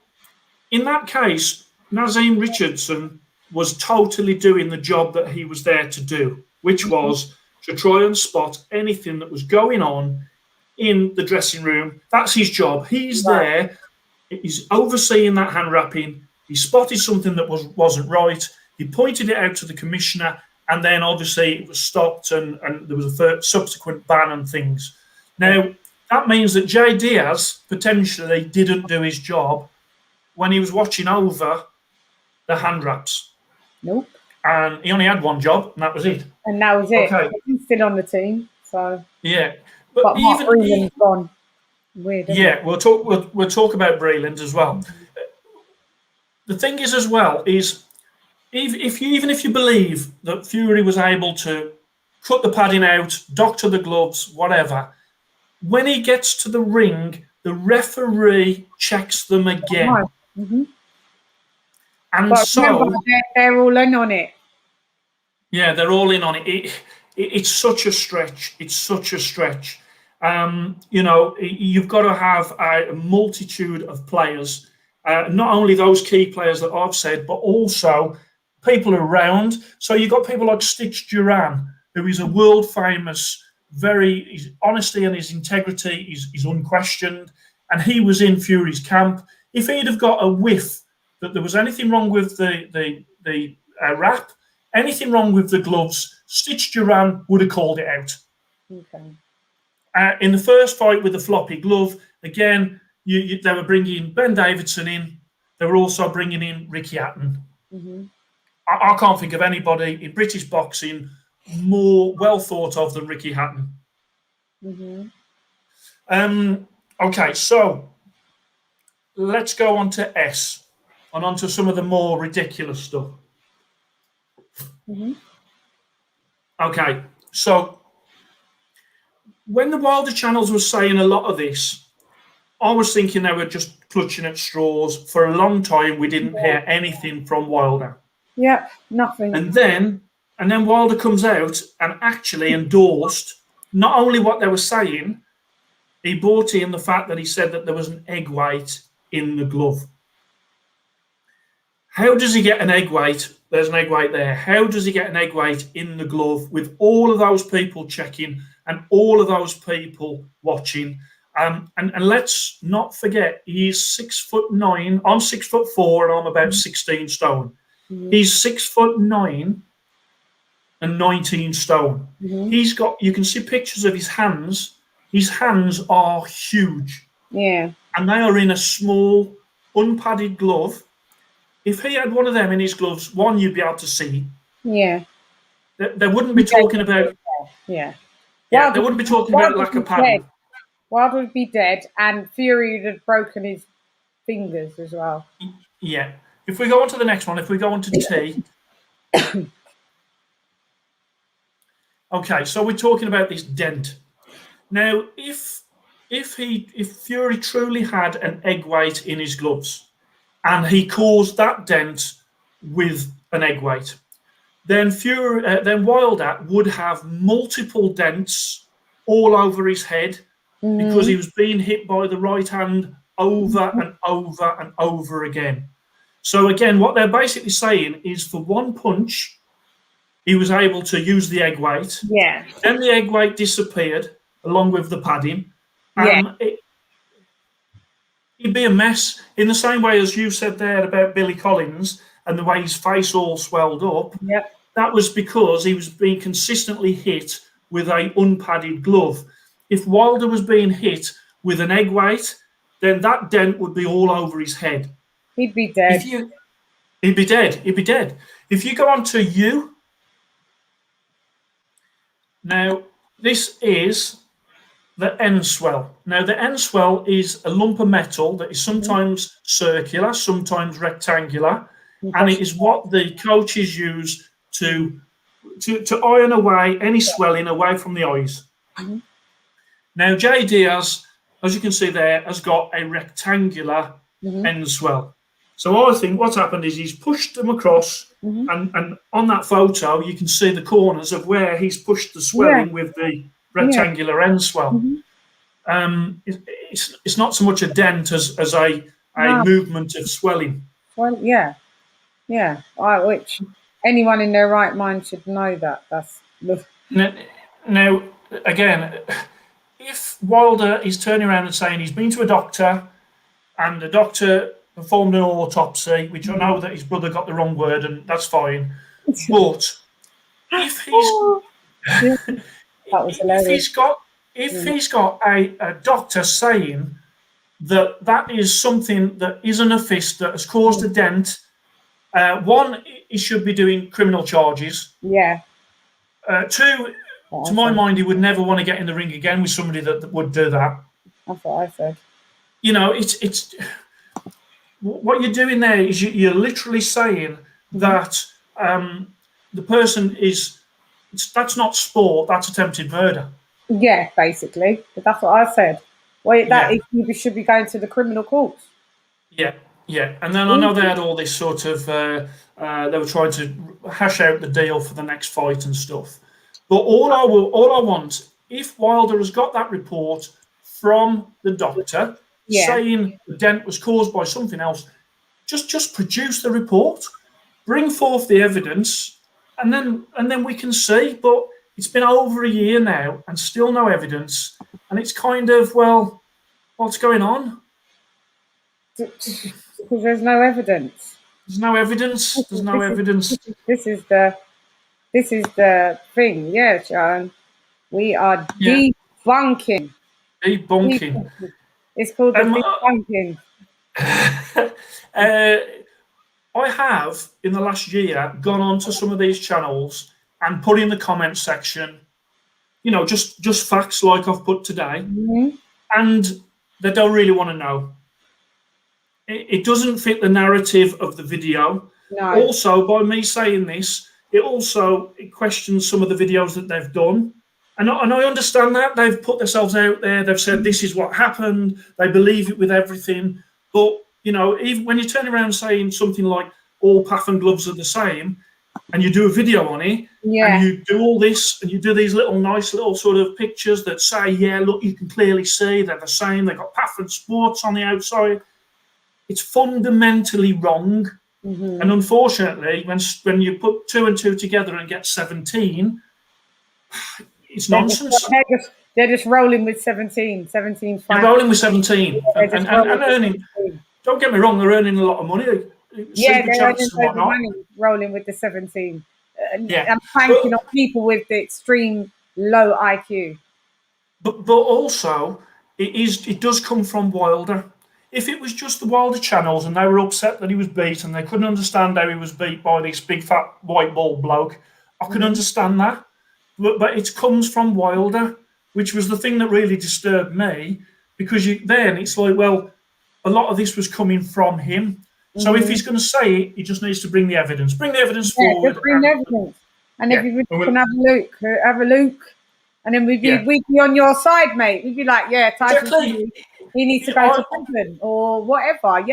in that case, Nazim Richardson was totally doing the job that he was there to do, which was to try and spot anything that was going on in the dressing room. That's his job. He's there. He's overseeing that hand wrapping. He spotted something that wasn't right. He pointed it out to the commissioner, and then obviously it was stopped, and there was a subsequent ban and things. Now, that means that Jay Diaz potentially didn't do his job when he was watching over the hand wraps.
Nope.
And he only had one job, and that was it.
And that was it.
Okay.
He's still on the team, so.
Yeah.
But Mark Breland's gone. Weird,
yeah, we'll talk about Breland as well. The thing is, as well, is even if you believe that Fury was able to cut the padding out, doctor the gloves, whatever, when he gets to the ring, the referee checks them again.
Mm-hmm.
And
but
so
remember, they're all in on it.
Yeah, they're all in on it. It's such a stretch. It's such a stretch. You've got to have a multitude of players, not only those key players that I've said, but also people around. So you've got people like Stitch Duran, who is a world famous, his honesty and his integrity is unquestioned, and he was in Fury's camp. If he'd have got a whiff that there was anything wrong with the wrap, anything wrong with the gloves, Stitch Duran would have called it out.
Okay.
In the first fight with the floppy glove, again, they were bringing Ben Davidson in. They were also bringing in Ricky Hatton.
Mm-hmm.
I can't think of anybody in British boxing more well thought of than Ricky Hatton.
Mm-hmm.
Okay, so let's go on to S and on to some of the more ridiculous stuff.
Mm-hmm.
Okay, so when the Wilder channels were saying a lot of this, I was thinking they were just clutching at straws. For a long time, we didn't hear anything from Wilder.
Yep, nothing.
And then Wilder comes out and actually endorsed not only what they were saying, he brought in the fact that he said that there was an egg white in the glove. How does he get an egg white? There's an egg white there. How does he get an egg white in the glove with all of those people checking and all of those people watching? And let's not forget, he's 6'9". I'm 6'4", and I'm about 16 stone. Mm-hmm. He's 6'9" and 19 stone. Mm-hmm. You can see pictures of his hands. His hands are huge.
Yeah.
And they are in a small, unpadded glove. If he had one of them in his gloves, one, you'd be able to see.
Yeah.
They wouldn't be talking about.
Yeah.
Yeah, they wouldn't be talking about lack of padding.
Wilder would be dead, and Fury would have broken his fingers as well.
Yeah. If we go on to the next one, if we go on to T. Okay, so we're talking about this dent. Now, if Fury truly had an egg white in his gloves, and he caused that dent with an egg white, then Wilder would have multiple dents all over his head because he was being hit by the right hand over and over and over again. So again, what they're basically saying is for one punch, he was able to use the egg white.
Yeah.
Then the egg white disappeared along with the padding. It'd be a mess in the same way as you said there about Billy Collins and the way his face all swelled up.
Yep.
That was because he was being consistently hit with a unpadded glove. If Wilder was being hit with an egg white, then that dent would be all over his head.
He'd be dead.
He'd be dead. He'd be dead. If you go on to U, now this is the end swell. Now the end swell is a lump of metal that is sometimes circular, sometimes rectangular, and it is what the coaches use to iron away any swelling away from the eyes. Mm-hmm. Now Jay Diaz, as you can see there, has got a rectangular end swell. So I think what's happened is he's pushed them across, and on that photo you can see the corners of where he's pushed the swelling with the rectangular end swell. It's not so much a dent as a movement of swelling.
Well, yeah. Which anyone in their right mind should know that. That's
now again, if Wilder is turning around and saying he's been to a doctor and the doctor performed an autopsy, which I know that his brother got the wrong word, and that's fine. But if he's got a doctor saying that is something that isn't a fist that has caused a dent, one, he should be doing criminal charges.
Yeah.
Two, to my mind, he would never want to get in the ring again with somebody that would do that.
That's what I said.
You know, it's what you're doing there is you're literally saying that the person that's not sport, that's attempted murder.
Yeah, basically. But that's what I said. You should be going to the criminal courts.
Yeah. And then I know they had all this sort of, they were trying to hash out the deal for the next fight and stuff. But all I want if Wilder has got that report from the doctor saying the dent was caused by something else, just produce the report, bring forth the evidence, and then we can see. But it's been over a year now and still no evidence, and it's kind of, well, what's going on?
Because there's no evidence.
There's no evidence. There's no evidence.
This is the thing. Yeah, John. We are debunking.
Debunking.
It's called the debunking.
I have, in the last year, gone on to some of these channels and put in the comment section, just facts like I've put today, and they don't really want to know. It doesn't fit the narrative of the video.
No.
Also, by me saying this, it questions some of the videos that they've done. And I understand that. They've put themselves out there. They've said this is what happened. They believe it with everything. But, even when you turn around saying something like all path and gloves are the same, and you do a video on it, and you do all this, and you do these nice little sort of pictures that say, look, you can clearly see they're the same. They've got path and sports on the outside. It's fundamentally wrong. And unfortunately, when you put 2 and 2 together and get 17, it's nonsense.
They're just rolling with 17. 17.
They're rolling with 17 and earning. Don't get me wrong, they're earning a lot of money.
They're earning money rolling with the 17. I'm banking on people with the extreme low IQ.
But also, it does come from Wilder. If it was just the Wilder channels and they were upset that he was beat and they couldn't understand how he was beat by this big fat white bald bloke, I could understand that. But it comes from Wilder, which was the thing that really disturbed me, because then it's like, well, a lot of this was coming from him. So if he's going to say it, he just needs to bring the evidence. Bring the evidence forward.
Bring the evidence. And everybody can have a look. And then we'd be on your side, mate. We'd be like, Tyson, exactly. He needs to go to prison or whatever.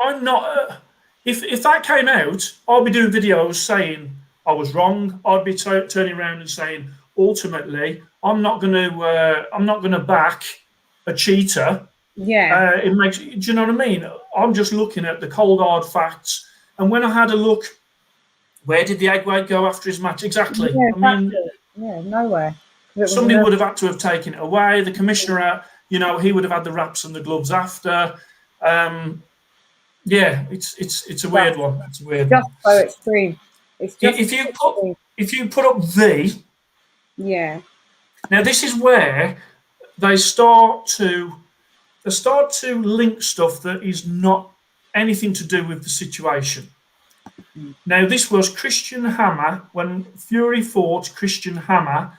I'm not. If that came out, I'll be doing videos saying I was wrong. I'd be turning around and saying, ultimately, I'm not going to back a cheater. It makes. Do you know what I mean? I'm just looking at the cold hard facts. And when I had a look, where did the egg weight go after his match? Exactly.
Nowhere.
Somebody would have had to have taken it away. The commissioner, he would have had the wraps and the gloves after. It's a weird one. It's a weird one.
Just so extreme. It's just
if you put up the. Now this is where they start to link stuff that is not anything to do with the situation. Now this was Christian Hammer when Fury fought Christian Hammer.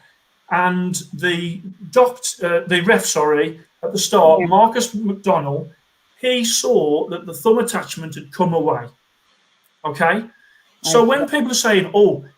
And the ref, at the start, Marcus McDonnell, he saw that the thumb attachment had come away. Okay? So when people are saying,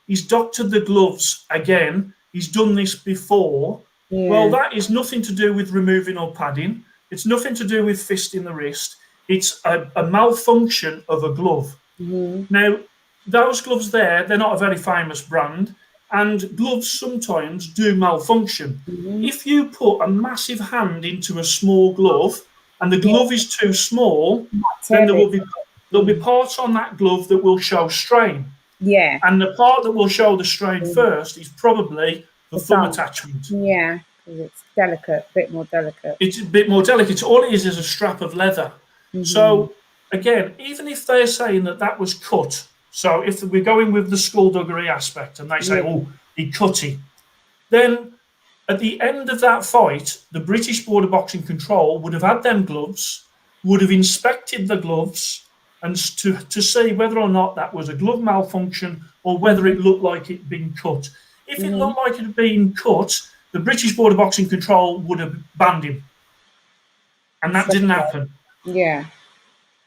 he's doctored the gloves again, he's done this before, well, that is nothing to do with removing or padding. It's nothing to do with fisting the wrist. It's a malfunction of a glove. Now, those gloves there, they're not a very famous brand. And gloves sometimes do malfunction. If you put a massive hand into a small glove and the glove is too small, then there'll be parts on that glove that will show strain. And the part that will show the strain first is probably the thumb attachment.
Because it's delicate, a bit more delicate.
It's a bit more delicate. All it is a strap of leather. So, again, even if they're saying that was cut, so if we're going with the skullduggery aspect and they say, he cut it, then at the end of that fight, the British Board of Boxing Control would have had them gloves, would have inspected the gloves and to see whether or not that was a glove malfunction or whether it looked like it had been cut. If it looked like it had been cut, the British Board of Boxing Control would have banned him. And that didn't happen.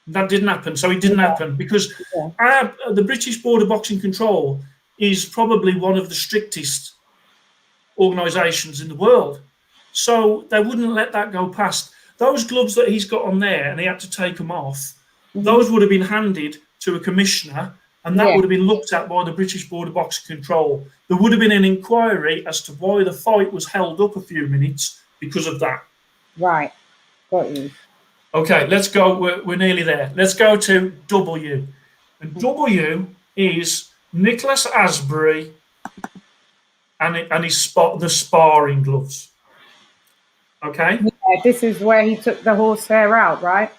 That didn't happen. So it didn't happen because the British Board of Boxing Control is probably one of the strictest organisations in the world. So they wouldn't let that go past. Those gloves that he's got on there and he had to take them off, those would have been handed to a commissioner and that would have been looked at by the British Board of Boxing Control. There would have been an inquiry as to why the fight was held up a few minutes because of that.
Right, got you.
Okay, let's go. We're nearly there. Let's go to W. And W is Nicholas Asbury and the sparring gloves. Okay.
Yeah, this is where he took the horsehair out, right?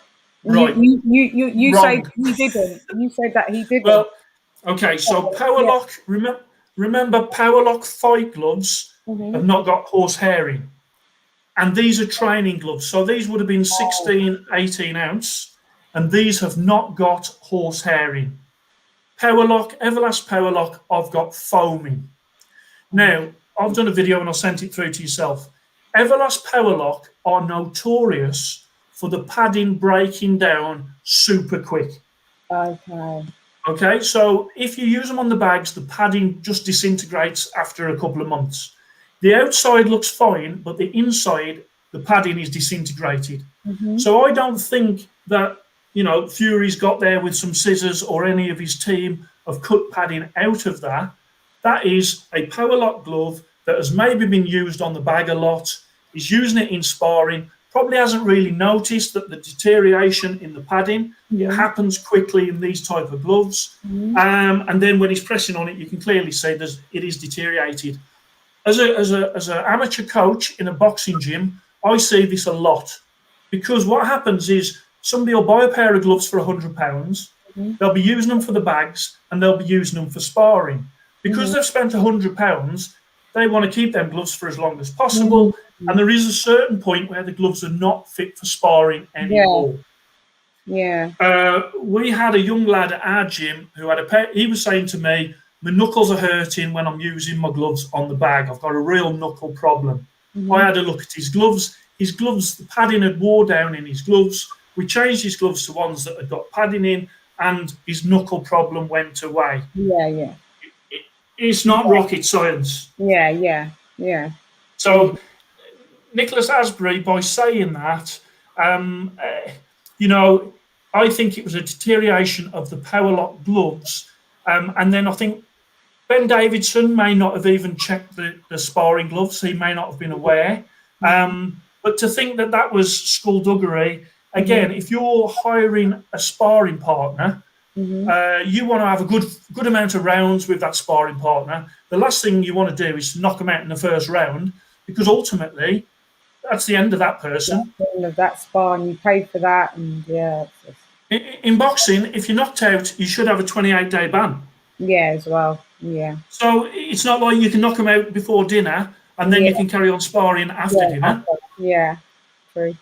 Right.
You said he didn't. You said that he didn't.
Well, okay. So Powerlock. Remember, Powerlock fight gloves have not got horsehair in. And these are training gloves. So these would have been 16, 18 ounce. And these have not got horsehair in. Powerlock, Everlast Powerlock, I've got foaming. Now, I've done a video and I'll send it through to yourself. Everlast Powerlock are notorious for the padding breaking down super quick. Okay, so if you use them on the bags, the padding just disintegrates after a couple of months. The outside looks fine, but the inside, the padding is disintegrated. So I don't think that, Fury's got there with some scissors or any of his team have cut padding out of that. That is a Powerlock glove that has maybe been used on the bag a lot, is using it in sparring, probably hasn't really noticed that the deterioration in the padding, it happens quickly in these type of gloves. And then when he's pressing on it, you can clearly see it is deteriorated. As an amateur coach in a boxing gym, I see this a lot because what happens is somebody will buy a pair of gloves for £100. They'll be using them for the bags and they'll be using them for sparring. Because they've spent £100, they want to keep them gloves for as long as possible. And there is a certain point where the gloves are not fit for sparring anymore. We had a young lad at our gym who had a pair. He was saying to me, my knuckles are hurting when I'm using my gloves on the bag. I've got a real knuckle problem. I had a look at his gloves. His gloves, the padding had wore down in his gloves. We changed his gloves to ones that had got padding in, and his knuckle problem went away. It's not rocket science. So Nicholas Asbury, by saying that, I think it was a deterioration of the Powerlock gloves. And then I think Ben Davidson may not have even checked the sparring gloves. He may not have been aware. But to think that was skullduggery, again, if you're hiring a sparring partner, you want to have a good amount of rounds with that sparring partner. The last thing you want to do is knock them out in the first round, because ultimately that's the end of that person.
The end of that spar, and you paid for that, and
In boxing, if you're knocked out, you should have a 28-day ban.
As well.
So it's not like you can knock them out before dinner and then you can carry on sparring after dinner.
True.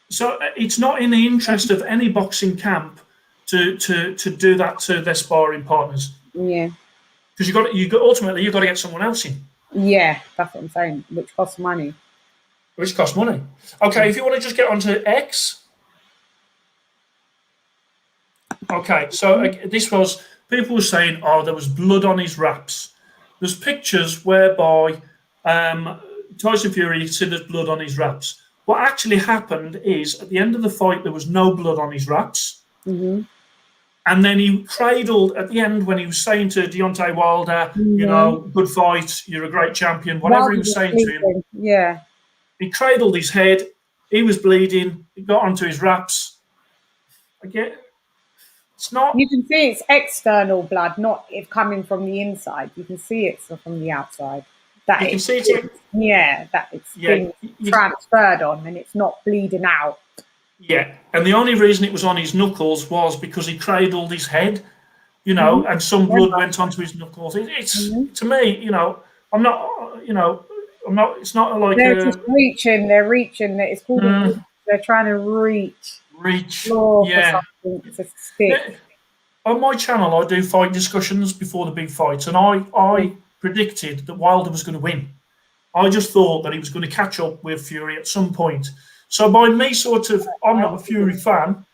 So it's not in the interest of any boxing camp to do that to their sparring partners. Because ultimately you've got to get someone else in.
That's what I'm saying. Which costs money.
Okay, if you want to just get onto X. Okay, so this was, people were saying, there was blood on his wraps. There's pictures whereby Tyson Fury said there's blood on his wraps. What actually happened is, at the end of the fight, there was no blood on his wraps. And then he cradled, at the end, when he was saying to Deontay Wilder, good fight, you're a great champion, whatever he was saying to him. He cradled his head, he was bleeding, he got onto his wraps. Again, it's not...
You can see it's external blood, not it coming from the inside. You can see it's from the outside. That it's been transferred on, and it's not bleeding out.
And the only reason it was on his knuckles was because he cradled his head, and some blood went onto his knuckles. It's to me, I'm not, it's not like
they're just reaching. They're reaching. It's called. They're trying to reach. For something to stick.
On my channel, I do fight discussions before the big fights, and I predicted that Wilder was going to win. I just thought that he was going to catch up with Fury at some point. So by me I'm not a Fury fan.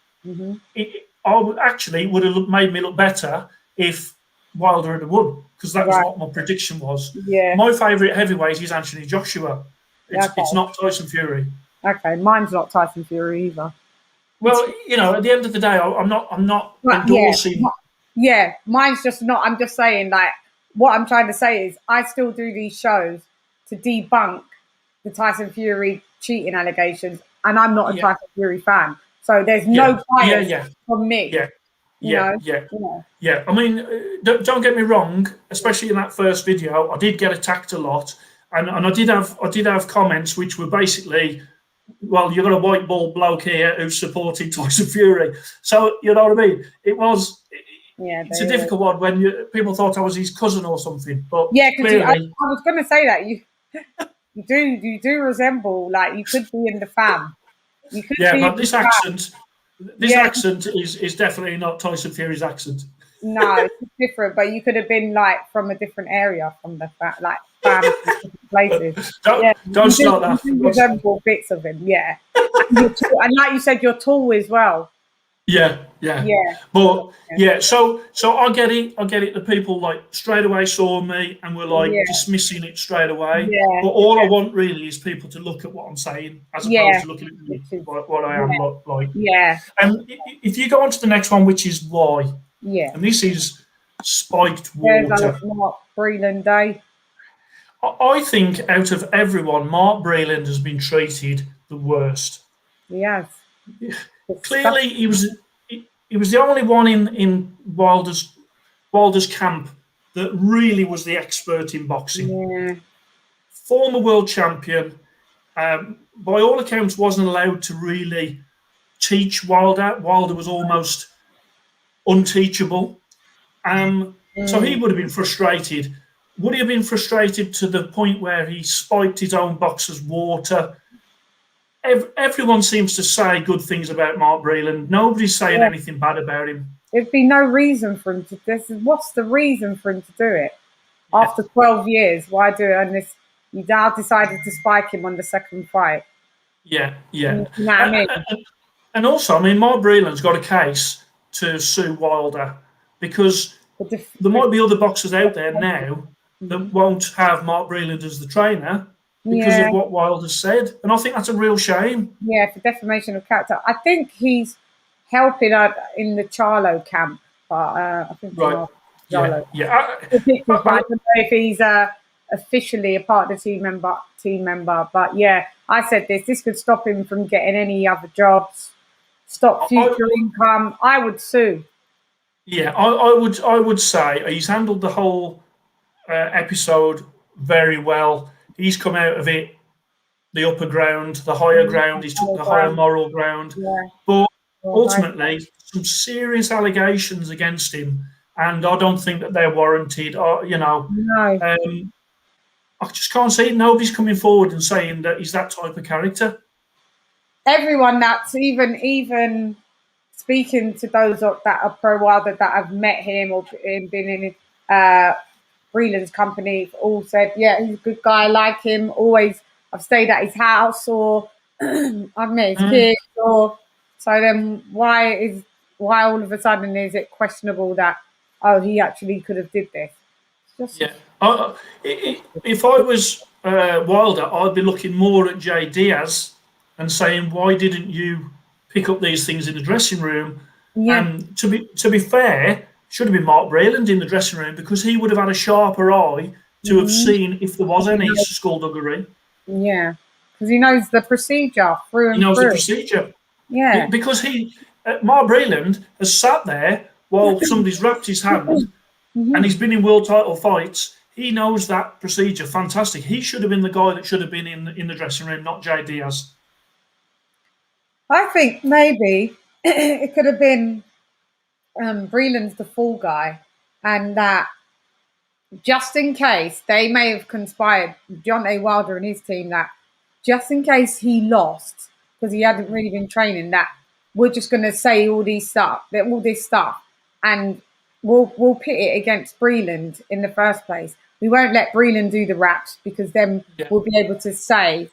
It would have made me look better if Wilder had won, because that was what my prediction was. My favourite heavyweight is Anthony Joshua. It's not Tyson Fury.
Okay, mine's not Tyson Fury either.
Well, at the end of the day, I'm not endorsing.
Yeah, mine's just not. I'm just saying, like, what I'm trying to say is I still do these shows to debunk the Tyson Fury cheating allegations, and I'm not a
Yeah,
Tyson Fury fan. So there's
yeah,
no
yeah,
bias
yeah,
from me,
yeah,
you
yeah,
know?
yeah.
Yeah.
Yeah, I mean, don't get me wrong. Especially in that first video, I did get attacked a lot, and I did have comments which were basically, well, you've got a white ball bloke here who's supporting Tyson Fury. So you know what I mean?
Yeah,
It's a
they always.
difficult one when people thought I was his cousin or something, but
Yeah, because I
clearly,
was going to say that you do resemble, like, you could be in the fam. You could
yeah.
be in
But
the
this
fam.
accent, this
Yeah,
accent is definitely not Tyson Fury's accent.
no, it's different, but you could have been like from a different area, from the like fam from different places.
don't
Yeah,
don't start
you
that. For
do
God's sake.
resemble bits of him. Yeah, and, and like you said, you're tall as well.
Yeah, yeah.
Yeah,
But
yeah,
yeah, so I get it. I get it. The people like straight away saw me and were like
yeah,
dismissing it straight away.
yeah,
But all I want really is people to look at what I'm saying as opposed
yeah.
to looking at
Which
me,
is
what I am
yeah,
like.
yeah,
And if you go on to the next one, which is why,
yeah.
and this is spiked
There's
water.
Mark Breland Day.
I think out of everyone, Mark Breland has been treated the worst.
He has. It's stuff.
Clearly, he was the only one in Wilder's camp that really was the expert in boxing.
Yeah,
Former world champion, by all accounts, wasn't allowed to really teach Wilder. Wilder was almost unteachable. So he
mm,
would have been frustrated. Would he have been frustrated to the point where he spiked his own boxer's water? Everyone seems to say good things about Mark Breland. Nobody's saying
yeah.
anything bad about him.
There'd be no reason for him to. What's the reason for him to do it?
Yeah,
After 12 years, why do it on this? You now decided to spike him on the second fight.
yeah, yeah.
You know what I mean?
And also, I mean, Mark Breland's got a case to sue Wilder because there might be other boxers out there now that won't have Mark Breland as the trainer because of
Yeah,
what Wilder said. And I think that's a real shame.
yeah, for defamation of character. I think he's helping out in the Charlo camp, but I think
Right. Yeah,
Charlo.
yeah.
But I don't know if he's officially a part of the team member. But yeah, I said this could stop him from getting any other jobs, stop
I,
future income. I would sue.
yeah, I would say he's handled the whole episode very well. He's come out of it the upper ground, the higher ground. He's took the higher moral ground.
Yeah.
But
Well,
ultimately, some serious allegations against him, and I don't think that they're warranted.
no.
I just can't see it. Nobody's coming forward and saying that he's that type of character.
Everyone that's even speaking to those that are pro Wilder that have met him or been in Breland's company all said, yeah, he's a good guy, I like him. Always, I've stayed at his house or I've met his kids. Or so then, why all of a sudden is it questionable that he actually could have did this? Just
Yeah. If I was Wilder, I'd be looking more at Jay Diaz and saying, "Why didn't you pick up these things in the dressing room?"
yeah,
And to be fair, should have been Mark Breland in the dressing room because he would have had a sharper eye to have seen if there was any skullduggery.
yeah, because he knows the procedure through
He
and
knows the
through.
procedure
Yeah,
because Mark Breland has sat there while somebody's wrapped his hand and he's been in world title fights. He knows that procedure. Fantastic. He should have been the guy that should have been in the dressing room, not Jay Diaz.
I think maybe it could have been Breland's the fall guy, and that just in case they may have conspired, Deontay Wilder and his team, that just in case he lost because he hadn't really been training, that we're just going to say all this stuff, and we'll pit it against Breland in the first place. We won't let Breland do the raps because then
Yeah.
we'll be able to say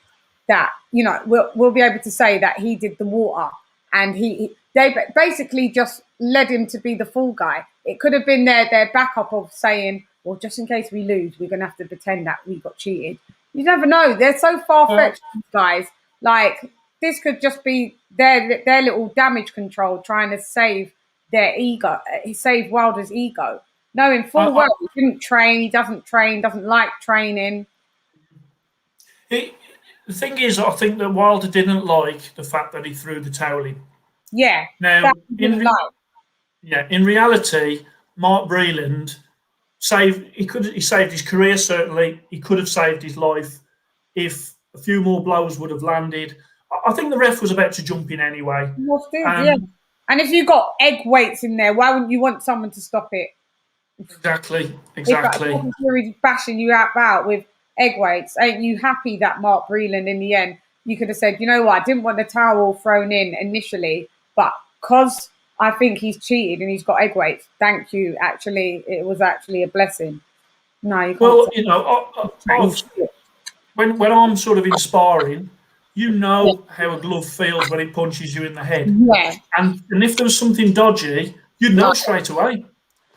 that we'll be able to say that he did the water, and they basically just led him to be the fall guy. It could have been their backup of saying, well, just in case we lose, we're gonna have to pretend that we got cheated. You never know. They're so far fetched, guys. Like, this could just be their little damage control trying to save their ego. He saved Wilder's ego, knowing full well he didn't train. He doesn't train. Doesn't like training.
The thing is, I think that Wilder didn't like the fact that he threw the towel in.
Yeah.
Now, in reality, Mark Breland he saved his career. Certainly, he could have saved his life if a few more blows would have landed. I think the ref was about to jump in anyway.
Yeah. And if you got egg weights in there, why wouldn't you want someone to stop it?
Exactly.
If Fury's bashing you out with egg weights, ain't you happy that Mark Breland in the end, you could have said, you know what, I didn't want the towel thrown in initially, but because I think he's cheated and he's got egg weights, thank you. Actually, it was actually a blessing. No, you can't.
Well, you know, when I'm sort of in sparring, you know how a glove feels when it punches you in the head.
Yeah.
And if there was something dodgy, you'd know straight away.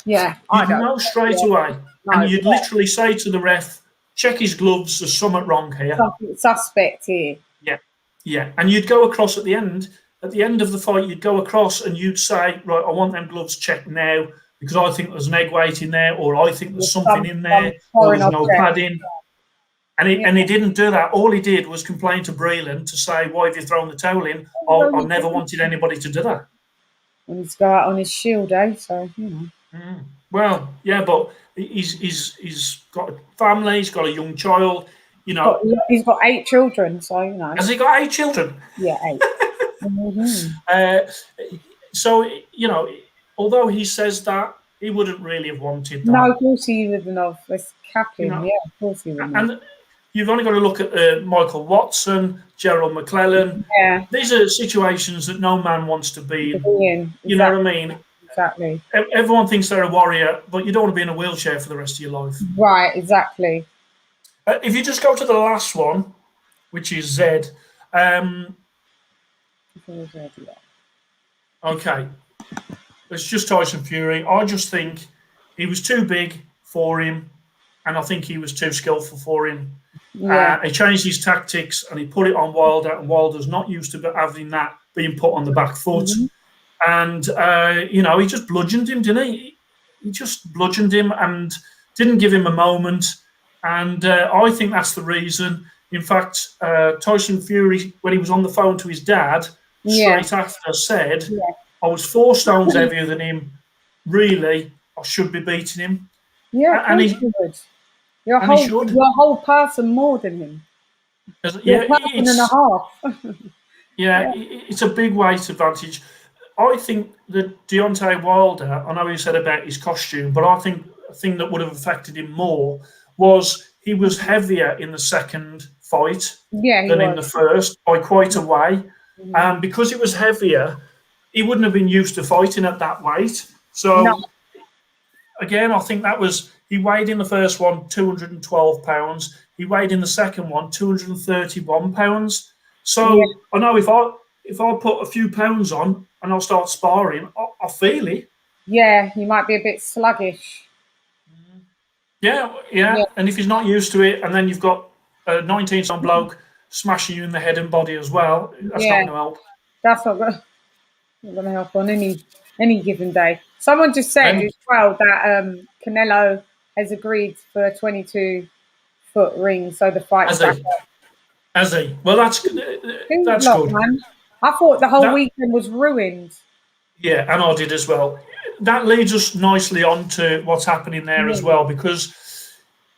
Yeah.
You'd know straight away. And you'd literally say to the ref, check his gloves, there's something wrong here.
Suspect here.
Yeah. Yeah. And you'd go across at the end of the fight, you'd go across and you'd say, right, I want them gloves checked now because I think there's an egg weight in there, or I think there's something in there, or there's no padding. And he didn't do that. All he did was complain to Breland to say, why have you thrown the towel in? I never wanted anybody to do that.
And he's got out on his shield, so, you know.
Well, yeah, but he's got a family, he's got a young child, you know.
He's got 8 children, so, you know.
Has he got 8 children?
Yeah, 8.
So, you know, although he says that, he wouldn't really have wanted that.
No, of course he wouldn't have. Let's cap him, you know? Yeah, of course he wouldn't have.
And you've only got to look at Michael Watson, Gerald McClellan.
Yeah.
These are situations that no man wants to be in.
Exactly.
You know what I mean?
Exactly.
Everyone thinks they're a warrior, but you don't want to be in a wheelchair for the rest of your life.
Right, exactly.
If you just go to the last one, which is Z. Okay. It's just Tyson Fury. I just think he was too big for him, and I think he was too skillful for him.
Yeah.
He changed his tactics and he put it on Wilder, and Wilder's not used to having that being put on the back foot. And, you know, he just bludgeoned him, didn't he? He just bludgeoned him and didn't give him a moment. And I think that's the reason. In fact, Tyson Fury, when he was on the phone to his dad, straight after said, I was 4 stones heavier than him. Really, I should be beating him.
Yeah, and he would. You're a whole person more than him. You're a person and a half.
Yeah, it's a big weight advantage. I think that Deontay Wilder, I know he said about his costume, but I think a thing that would have affected him more was he was heavier in the second fight than in the first by quite a way. And because it was heavier, he wouldn't have been used to fighting at that weight. So, again, I think that was, he weighed in the first one 212 pounds. He weighed in the second one 231 pounds. So, I know if I put a few pounds on and I'll start sparring, I feel it.
Yeah, he might be a bit sluggish.
Yeah. And if he's not used to it, and then you've got a 19-stone bloke smashing you in the head and body as well, that's not going to help. That's
not going to help on any given day. Someone just said as well that Canelo has agreed for a 22-foot ring, so the fight's back up.
Has he? Well, that's good.
Man. I thought the whole weekend was ruined.
Yeah, and I did as well. That leads us nicely on to what's happening there as well, because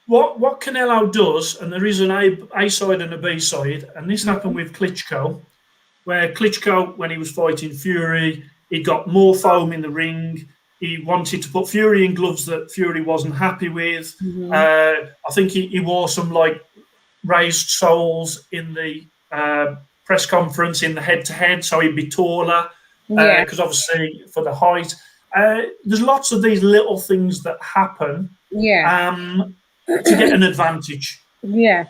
what Canelo does, and there is an A side and a B side, and this happened with Klitschko, where Klitschko, when he was fighting Fury, he got more foam in the ring. He wanted to put Fury in gloves that Fury wasn't happy with. I think he wore some like raised soles in the press conference in the head-to-head, so he'd be taller because obviously for the height. There's lots of these little things that happen to get an advantage.
Yeah.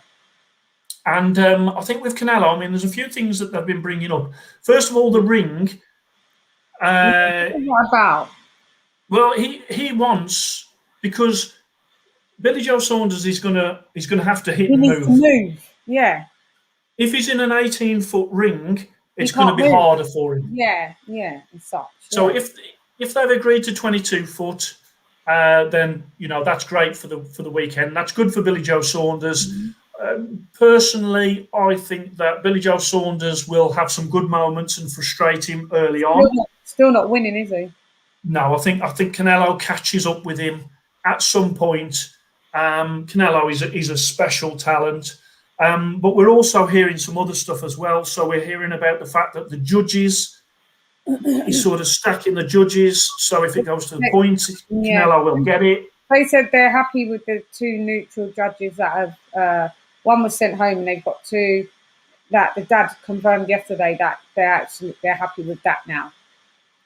And I think with Canelo, I mean, there's a few things that they've been bringing up. First of all, the ring.
What about?
Well, he wants, because Billy Joe Saunders is gonna have to hit and move.
To move. Yeah.
If he's in an 18-foot ring, it's going to be harder for him.
Yeah, and such.
So if if they've agreed to 22 foot, then that's great for the weekend. That's good for Billy Joe Saunders. Personally, I think that Billy Joe Saunders will have some good moments and frustrate him early on.
Still not winning, is he?
No, I think Canelo catches up with him at some point. Canelo is a special talent, but we're also hearing some other stuff as well. So we're hearing about the fact that the judges, he's sort of stacking the judges. So if it goes to the point, Canelo will get it.
They said they're happy with the 2 neutral judges that have. One was sent home, and they've got 2 that the dad confirmed yesterday that they're happy with that now.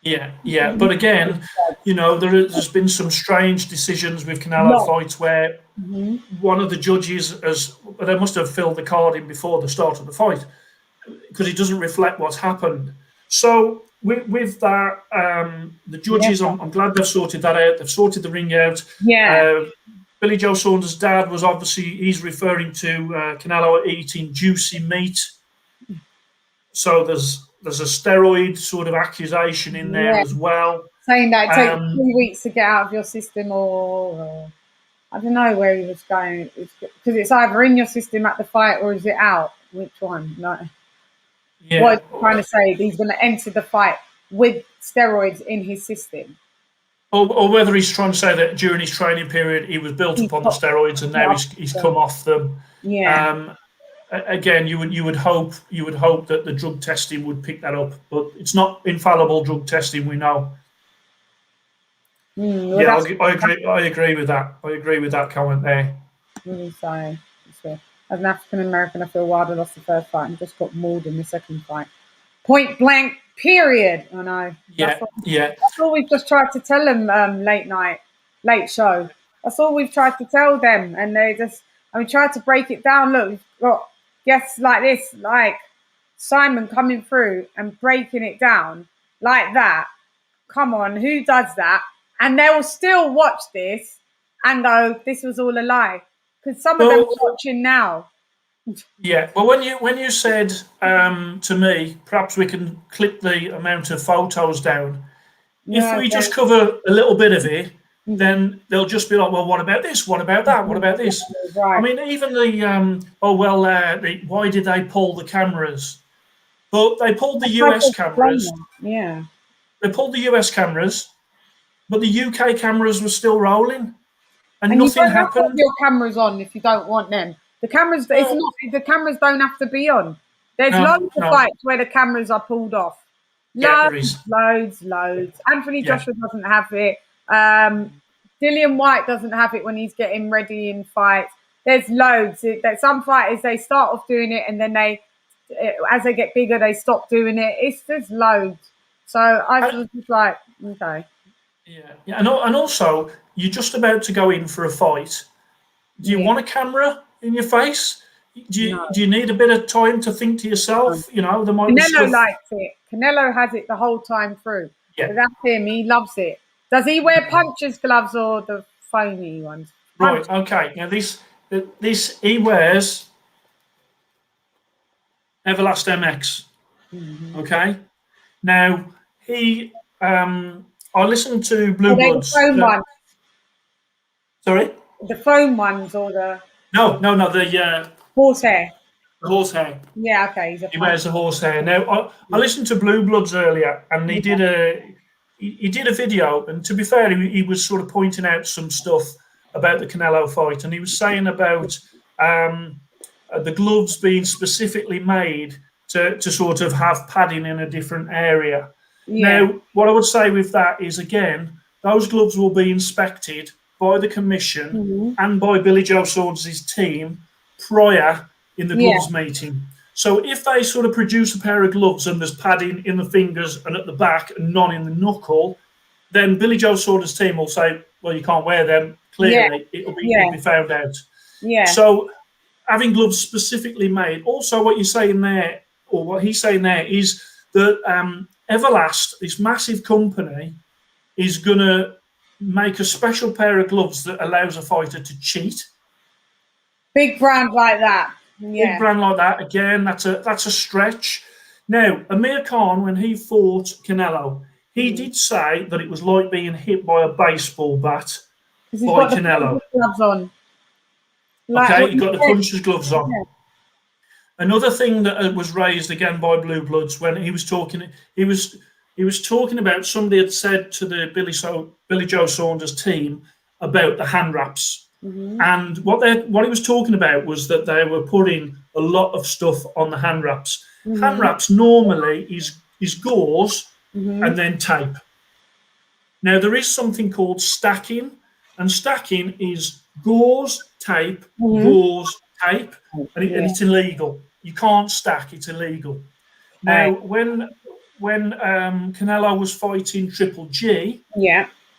Yeah. But again, there's been some strange decisions with Canelo fights where one of the judges they must have filled the card in before the start of the fight because it doesn't reflect what's happened. So with that, the judges, I'm glad they've sorted that out. They've sorted the ring out.
Yeah.
Billy Joe Saunders' dad was he's referring to Canelo eating juicy meat. So there's a steroid sort of accusation in there as well.
Saying that it takes 3 weeks to get out of your system, or I don't know where he was going. Because it's either in your system at the fight or is it out? Which one? No.
Yeah.
What he's trying to say, he's going to enter the fight with steroids in his system.
Or whether he's trying to say that during his training period he was built upon the steroids and now he's come off them.
Yeah.
Again, you would hope that the drug testing would pick that up, but it's not infallible drug testing, we know. I agree with that. I agree with that comment there.
Really sorry. As an African American, I feel Wilder lost the first fight and just got mauled in the second fight. Point blank. Period. I know. That's all we've just tried to tell them. Late show. That's all we've tried to tell them, and we tried to break it down. Look, we've got guests like this, like Simon coming through and breaking it down like that. Come on, who does that? And they will still watch this and go, "This was all a lie," because some of them are watching now.
Yeah, well, when you said to me, perhaps we can clip the amount of photos down. If we just cover a little bit of it, then they'll just be like, well, what about this? What about that? What about this? Right. I mean, even why did they pull the cameras? But they pulled the US cameras.
Yeah.
They pulled the US cameras, but the UK cameras were still rolling, and nothing happened.
You don't have to put your cameras on if you don't want them. The cameras, the cameras don't have to be on. There's loads of fights where the cameras are pulled off. Loads. Anthony Joshua doesn't have it. Dillian White doesn't have it when he's getting ready in fights. There's loads. Some fighters, they start off doing it and then as they get bigger, they stop doing it. There's loads. So I was just like, okay.
Yeah. And also, you're just about to go in for a fight. Do you want a camera in your face? Do you need a bit of time to think to yourself? There might be
Canelo likes it. Canelo has it the whole time through.
Yeah.
So that's him. He loves it. Does he wear puncher's gloves or the foamy ones?
Right. Okay. Now this he wears Everlast MX. Okay. Now I listened to Blue Bloods.
The foam ones.
Sorry.
The foam ones or the
no the
horsehair.
The horsehair.
Yeah, okay.
He wears the horsehair. Now I listened to Blue Bloods earlier, and he did a video, and to be fair, he was sort of pointing out some stuff about the Canelo fight, and he was saying about the gloves being specifically made to sort of have padding in a different area. Yeah. Now, what I would say with that is, again, those gloves will be inspected by the commission and by Billy Joe Saunders' team prior in the gloves meeting. So if they sort of produce a pair of gloves and there's padding in the fingers and at the back and none in the knuckle, then Billy Joe Saunders' team will say, well, you can't wear them. Clearly, it'll be found out. Yeah. So having gloves specifically made. Also, what you're saying there, or what he's saying there, is that Everlast, this massive company, is going to make a special pair of gloves that allows a fighter to cheat.
Big brand like that. Yeah.
Big brand like that. Again, that's a stretch. Now, Amir Khan, when he fought Canelo, He did say that it was like being hit by a baseball bat
Because he's
by
got the
Canelo.
gloves on. Like
Okay,
what
he got the
said.
puncher's gloves on. Another thing that was raised again by Blue Bloods when he was talking, he was talking about somebody had said to the Billy Joe Saunders team about the hand wraps, and what he was talking about was that they were putting a lot of stuff on the hand wraps. Hand wraps normally is gauze and then tape. Now there is something called stacking, and stacking is gauze, tape, gauze, tape, and it's illegal. You can't stack; it's illegal. Now, when Canelo was fighting Triple G,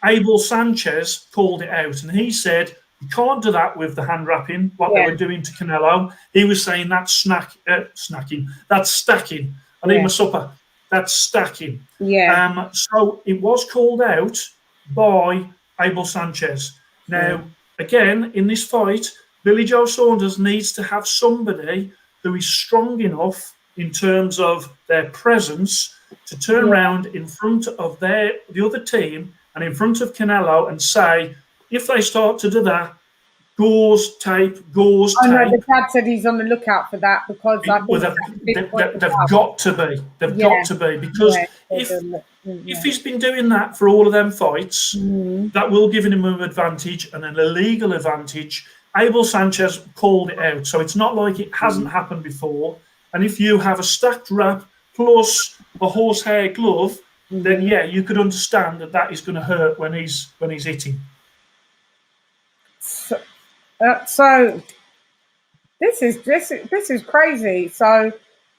Abel Sanchez called it out, and he said you can't do that with the hand wrapping. What they were doing to Canelo, he was saying that's snacking, that's stacking. I need my supper. That's stacking. So it was called out by Abel Sanchez. Now, again, in this fight, Billy Joe Saunders needs to have somebody who is strong enough in terms of their presence to turn around in front of the other team and in front of Canelo and say, if they start to do that, gauze, tape, gauze, tape.
I know the dad said he's on the lookout for that because I think
they've got to be. They've got to be because if he's been doing that for all of them fights, that will give him an advantage and an illegal advantage. Abel Sanchez called it out, so it's not like it hasn't happened before. And if you have a stacked wrap plus a horsehair glove, then you could understand that is going to hurt when he's hitting.
So this is crazy. So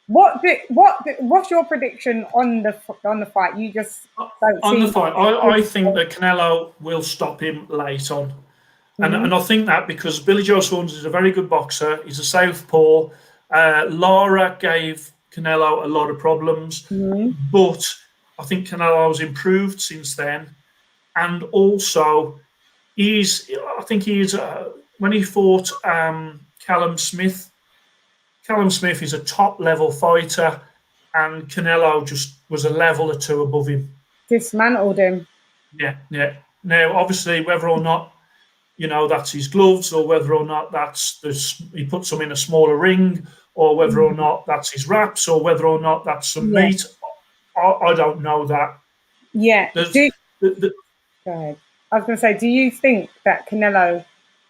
what's your prediction on the fight? You just don't
on the fight. I think that Canelo will stop him late on, and I think that because Billy Joe Saunders is a very good boxer. He's a southpaw. Lara gave Canelo a lot of problems, but I think Canelo's improved since then, and also I think he's when he fought Callum Smith. Callum Smith is a top level fighter, and Canelo just was a level or two above him.
Dismantled him.
Yeah. Now, obviously, whether or not that's his gloves, or whether or not he puts them in a smaller ring, or whether or not that's his wraps, or whether or not that's some meat, I don't know that.
Yeah. Go ahead. I was going to say, do you think that Canelo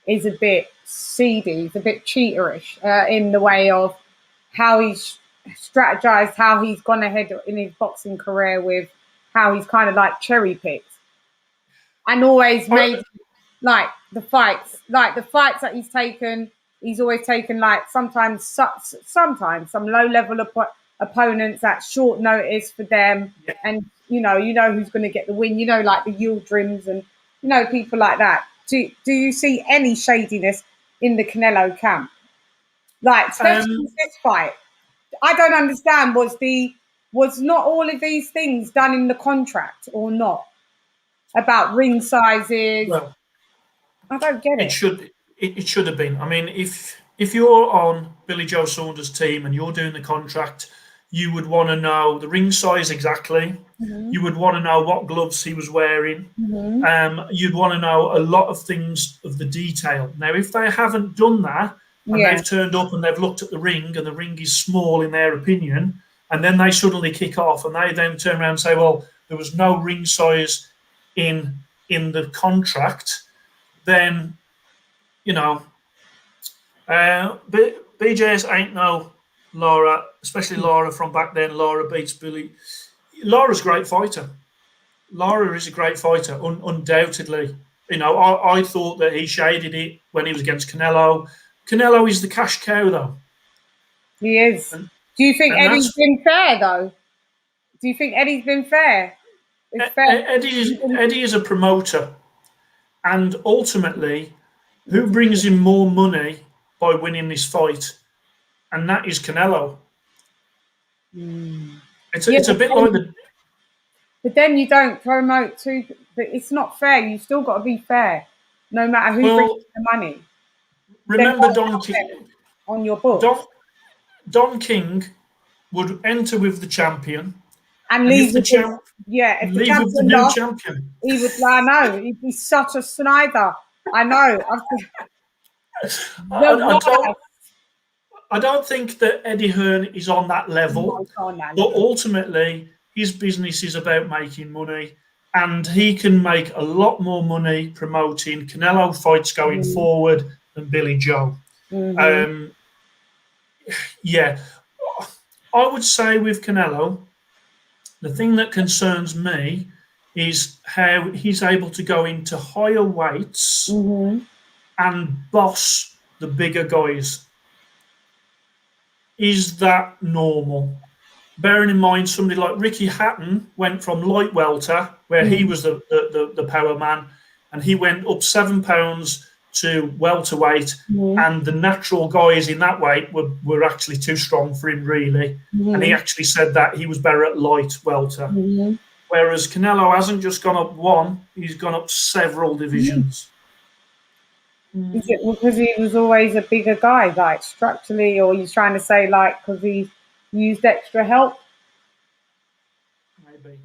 is a bit seedy, he's a bit cheaterish in the way of how he's strategized, how he's gone ahead in his boxing career with how he's kind of like cherry picked and always made like the fights that he's taken, he's always taken like sometimes some low level opponents at short notice for them, and you know who's going to get the win, like the Yildirims and people like that. Do you see any shadiness in the Canelo camp, like especially this fight? I don't understand. Was not all of these things done in the contract or not about ring sizes?
Well,
I don't get it.
It should have been. I mean, if you're on Billy Joe Saunders' team and you're doing the contract, you would want to know the ring size exactly. You would want to know what gloves he was wearing. You'd want to know a lot of things of the detail. Now, if they haven't done that and they've turned up and they've looked at the ring and the ring is small in their opinion, and then they suddenly kick off and they then turn around and say, well, there was no ring size in the contract, then, BJS ain't no Lara, especially Lara from back then. Lara beats Billy. Lara's a great fighter. Lara is a great fighter, undoubtedly. I thought that he shaded it when he was against Canelo. Canelo is the cash cow, though.
He is. Do you think Eddie's been fair, though? Do you think Eddie's been fair?
Eddie is a promoter, and ultimately, who brings him more money by winning this fight? And that is Canelo. It's a bit like the.
But then you don't promote too. But it's not fair. You've still got to be fair, no matter who brings the money.
Remember Don King
on your book.
Don King would enter with the champion,
and leave
the
with
champ,
if the
leave with the
champion
new
lost,
champion.
he would. I know he'd be such a Snyder. I know.
I don't think that Eddie Hearn is on that level, but ultimately his business is about making money, and he can make a lot more money promoting Canelo fights going forward than Billy Joe. Yeah, I would say with Canelo, the thing that concerns me is how he's able to go into higher weights and boss the bigger guys. Is that normal? Bearing in mind somebody like Ricky Hatton went from light welter, where he was the power man, and he went up 7 pounds to welterweight, and the natural guys in that weight were actually too strong for him, really. And he actually said that he was better at light welter. Whereas Canelo hasn't just gone up one, he's gone up several divisions.
Is it because he was always a bigger guy, like structurally, or you're trying to say like because he used extra help?
Maybe.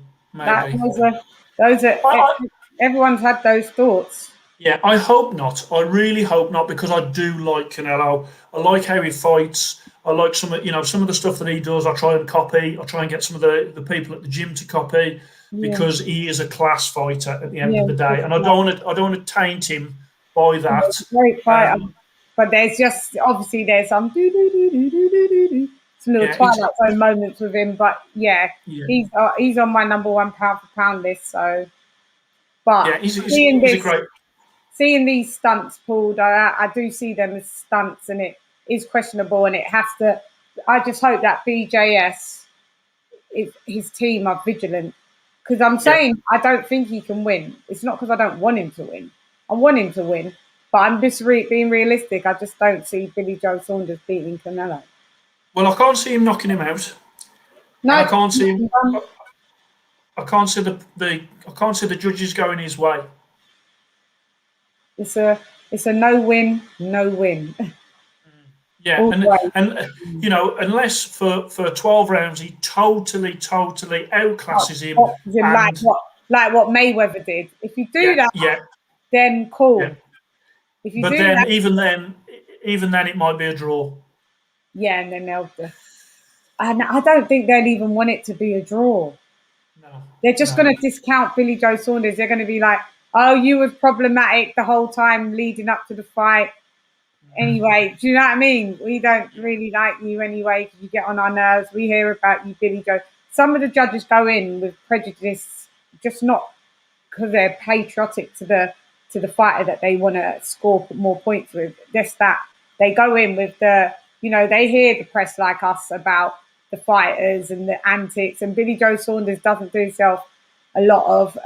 Those are everyone's had those thoughts.
Yeah, I hope not. I really hope not, because I do like Canelo. I like how he fights. I like some of the stuff that he does. I try and copy. I try and get some of the people at the gym to copy, because he is a class fighter at the end of the day, and I don't want to taint him by that.
Great fighter, but there's just obviously there's some some little Twilight Zone moments with him. But he's on my number one pound for pound list. So, but
he's a great.
Seeing these stunts pulled, I do see them as stunts, and it is questionable, and it has to. I just hope that BJS, his team are vigilant, because I'm saying I don't think he can win. It's not because I don't want him to win. I want him to win, but I'm just being realistic. I just don't see Billy Joe Saunders beating Canelo.
Well, I can't see him knocking him out. No, I can't see him. I can't see the judges going his way.
It's a no win.
Yeah, and unless for 12 rounds he totally outclasses him.
Like what Mayweather did. If you do that, then cool.
Yeah. If you even then it might be a draw.
Yeah, and then and I don't think they'll even want it to be a draw.
No.
They're just going to discount Billy Joe Saunders. They're going to be like, oh, you was problematic the whole time leading up to the fight. Anyway, do you know what I mean? We don't really like you anyway because you get on our nerves. We hear about you, Billy Joe. Some of the judges go in with prejudice, just not because they're patriotic to the fighter that they want to score more points with. Just that they go in with they hear the press like us about the fighters and the antics, and Billy Joe Saunders doesn't do himself a lot of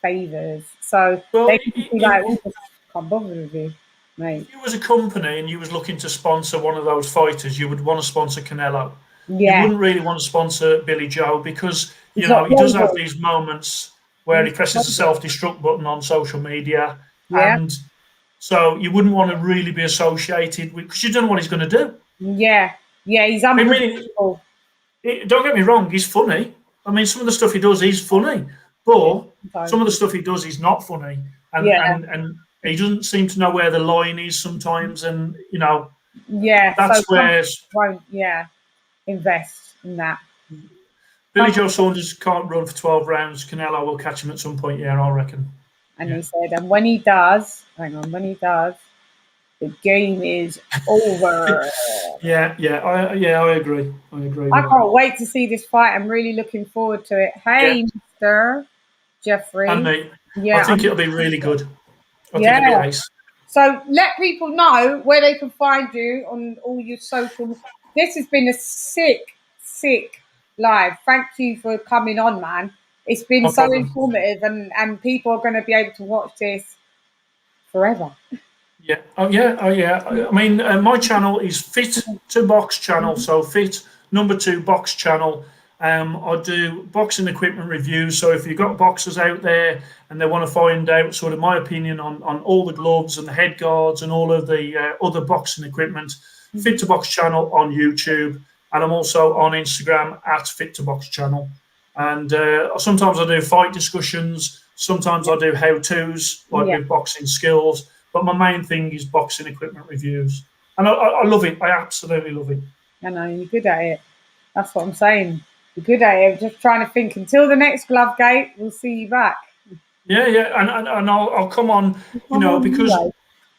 favors. So they can be like, we just can't bother with you. Mate.
If you was a company and you was looking to sponsor one of those fighters, you would want to sponsor Canelo.
Yeah.
You wouldn't really want to sponsor Billy Joe, because he does have these moments where he presses the self-destruct button on social media, and so you wouldn't want to really be associated with, because you don't know what he's going to do.
Yeah, he's unbelievable.
Don't get me wrong, he's funny. I mean, some of the stuff he does, he's funny, but some of the stuff he does, he's not funny, and he doesn't seem to know where the line is sometimes, and that's where
won't invest in that.
Billy Joe Saunders can't run for 12 rounds. Canelo will catch him at some point, I reckon.
And he said, and when he does, the game is over.
I agree.
I can't wait to see this fight. I'm really looking forward to it. Hey, Mr. Jeffrey.
And me. I think it'll be really good. I think it'll be ace.
So let people know where they can find you on all your socials. This has been a sick live. Thank you for coming on, man. It's been informative, and people are going to be able to watch this forever.
Yeah. I mean, my channel is Fit to Box channel. So Fit #2 Box channel. I do boxing equipment reviews. So if you've got boxers out there and they want to find out sort of my opinion on all the gloves and the head guards and all of the other boxing equipment, Fit to Box channel on YouTube. and I'm also on Instagram at Fit to Box channel. And sometimes I do fight discussions. Sometimes I do how-tos, like with boxing skills. But my main thing is boxing equipment reviews. And I love it. I absolutely love it.
I know, you're good at it. That's what I'm saying. You're good at it. Just trying to think until the next Glovegate, we'll see you back.
Yeah, and I'll come on, because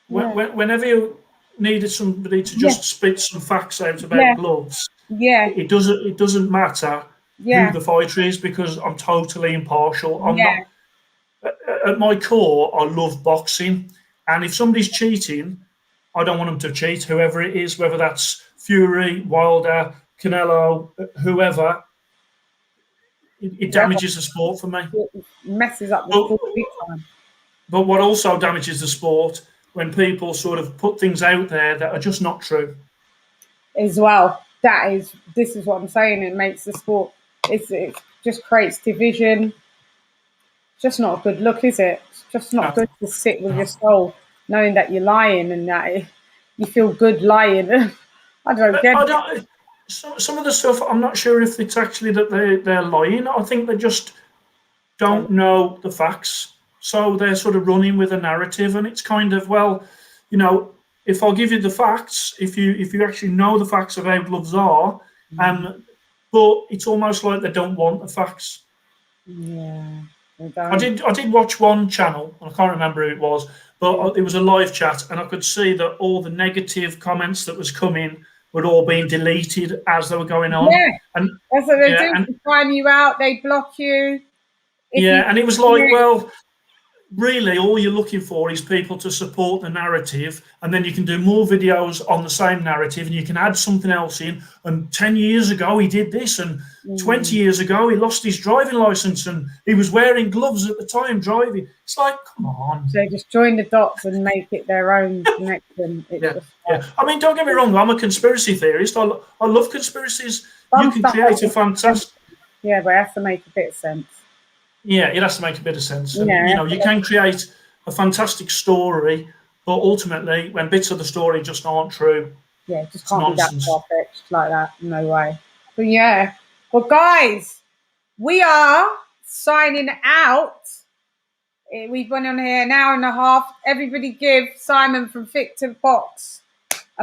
whenever you needed somebody to just spit some facts out about gloves, it doesn't matter who the fighter is, because I'm totally impartial. I'm not. At my core, I love boxing, and if somebody's cheating, I don't want them to cheat, whoever it is, whether that's Fury, Wilder, Canelo, whoever. It damages the sport for me.
It messes up the sport big time.
But what also damages the sport, when people sort of put things out there that are just not true.
As well, this is what I'm saying. It makes the sport. It just creates division. Just not a good look, is it? It's just not good to sit with your soul, knowing that you're lying and that you feel good lying. I don't get it.
Some of the stuff, I'm not sure if it's actually that they're lying. I think they just don't know the facts. So they're sort of running with a narrative, and it's kind of, well, if I'll give you the facts, if you actually know the facts of how gloves are, but it's almost like they don't want the facts.
Yeah.
I did watch one channel, I can't remember who it was, but it was a live chat, and I could see that all the negative comments that was coming were all being deleted as they were going on.
Yeah,
and
that's what they do. They find you out, they block you.
And it was like, well, really, all you're looking for is people to support the narrative, and then you can do more videos on the same narrative, and you can add something else in. And 10 years ago, he did this, and 20 years ago, he lost his driving license, and he was wearing gloves at the time driving. It's like, come on.
So just join the dots and make it their own connection.
I mean, don't get me wrong, I'm a conspiracy theorist. I love conspiracies. You can create a fantastic...
Yeah, but it has to make a bit of sense.
Yeah, it has to make a bit of sense. And, you can create a fantastic story, but ultimately, when bits of the story just aren't true,
it just can't be that far-fetched like that. No way. But yeah. Well, guys, we are signing out. We've been on here an hour and a half. Everybody give Simon from Fit to Box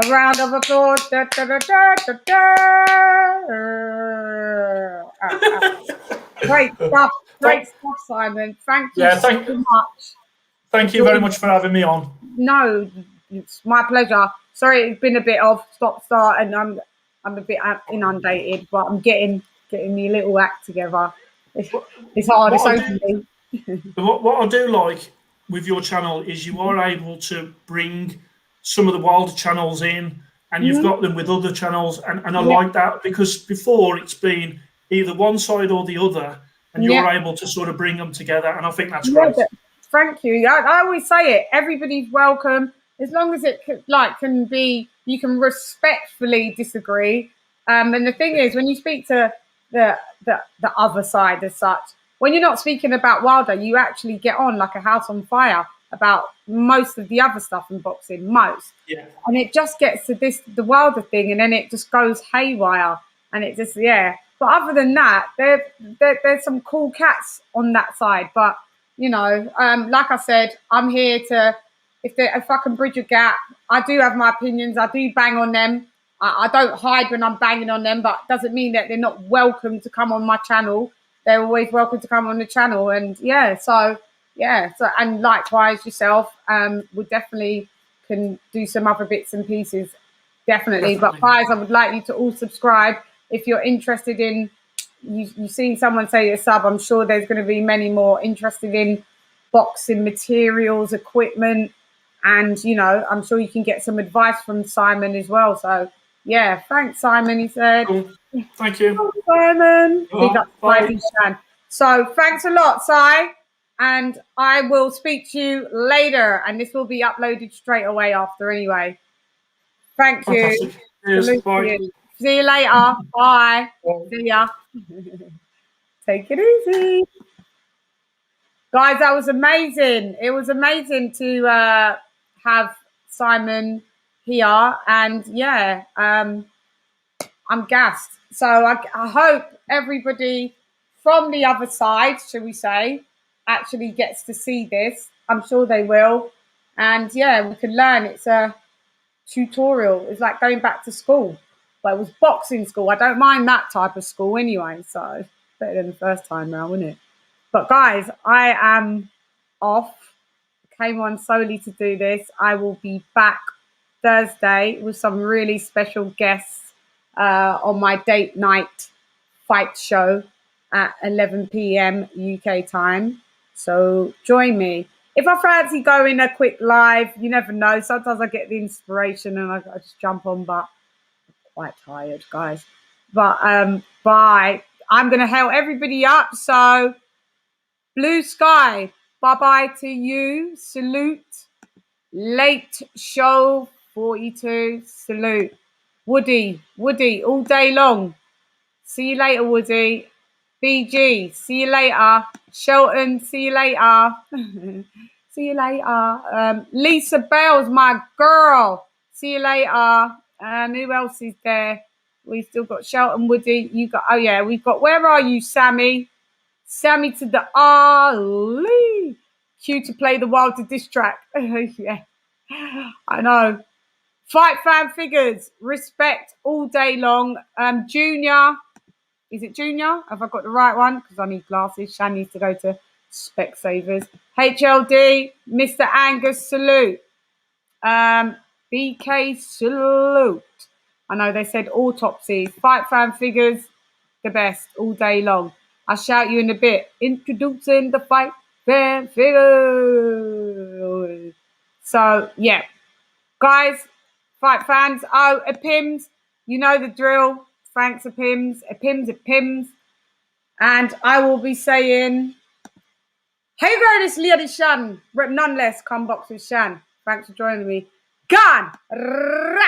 a round of applause. Da, da, da, da, da, da. Great stuff. Great stuff, Simon. Thank you so much.
Thank you very much for having me on.
No, it's my pleasure. Sorry, it's been a bit of stop-start, and I'm a bit inundated, but I'm getting my little act together. It's hard. It's open.
What I do like with your channel is you are able to bring some of the Wilder channels in, and you've got them with other channels, and I like that, because before it's been either one side or the other, and you're able to sort of bring them together, and I think that's great.
Thank you. I always say it. Everybody's welcome, as long as it can be. You can respectfully disagree. And the thing is, when you speak to the other side as such, when you're not speaking about Wilder, you actually get on like a house on fire about most of the other stuff in boxing, and it just gets to the Wilder thing, and then it just goes haywire, and it just But other than that, there's some cool cats on that side. But like I said, I'm here to if I can bridge a gap. I do have my opinions. I do bang on them. I don't hide when I'm banging on them, but doesn't mean that they're not welcome to come on my channel. They're always welcome to come on the channel, and so and likewise yourself. We definitely can do some other bits and pieces, definitely. But guys, I would like you to all subscribe if you're interested in. You've seen someone say a sub. I'm sure there's going to be many more interested in boxing materials, equipment, and I'm sure you can get some advice from Simon as well. So thanks, Simon. He said.
Cool. Thank you.
Oh, Simon. Big up Shan. So thanks a lot, Si. And I will speak to you later. And this will be uploaded straight away after anyway. Thank you.
Cheers. Bye.
See you later. Bye. See ya. Take it easy. Guys, that was amazing. It was amazing to have Simon here. And I'm gassed. So I hope everybody from the other side, shall we say, actually gets to see this. I'm sure they will. And yeah, we can learn. It's a tutorial. It's like going back to school. But it was boxing school. I don't mind that type of school anyway. So it's better than the first time now, isn't it? But guys, I am off. Came on solely to do this. I will be back Thursday with some really special guests on my date night fight show at 11 p.m. UK time. So join me. If I fancy going a quick live, you never know. Sometimes I get the inspiration and I just jump on, but I'm quite tired, guys. But bye. I'm going to help everybody up. So blue sky. Bye-bye to you. Salute. Late show 42. Salute. Woody, all day long. See you later, Woody. BG, see you later. Shelton, see you later. See you later. Lisa Bell's my girl. See you later. And who else is there? We still got Shelton, Woody. You got, oh yeah, we've got, where are you, Sammy? Sammy to the Ollie. Cue to play the Wilder diss track. Yeah, I know. Fight fan figures. Respect all day long. Junior. Is it Junior? Have I got the right one? Because I need glasses. Shan needs to go to Specsavers. HLD. Mr. Angus, salute. BK, salute. I know they said autopsies. Fight fan figures. The best all day long. I'll shout you in a bit. Introducing the fight fan figures. So, yeah. Guys, fight fans. Oh, Pims, you know the drill. Thanks, Pims. Pims. And I will be saying, hey girl, it's Lady Shan. Nonetheless, come box with Shan. Thanks for joining me. Gone. Rah!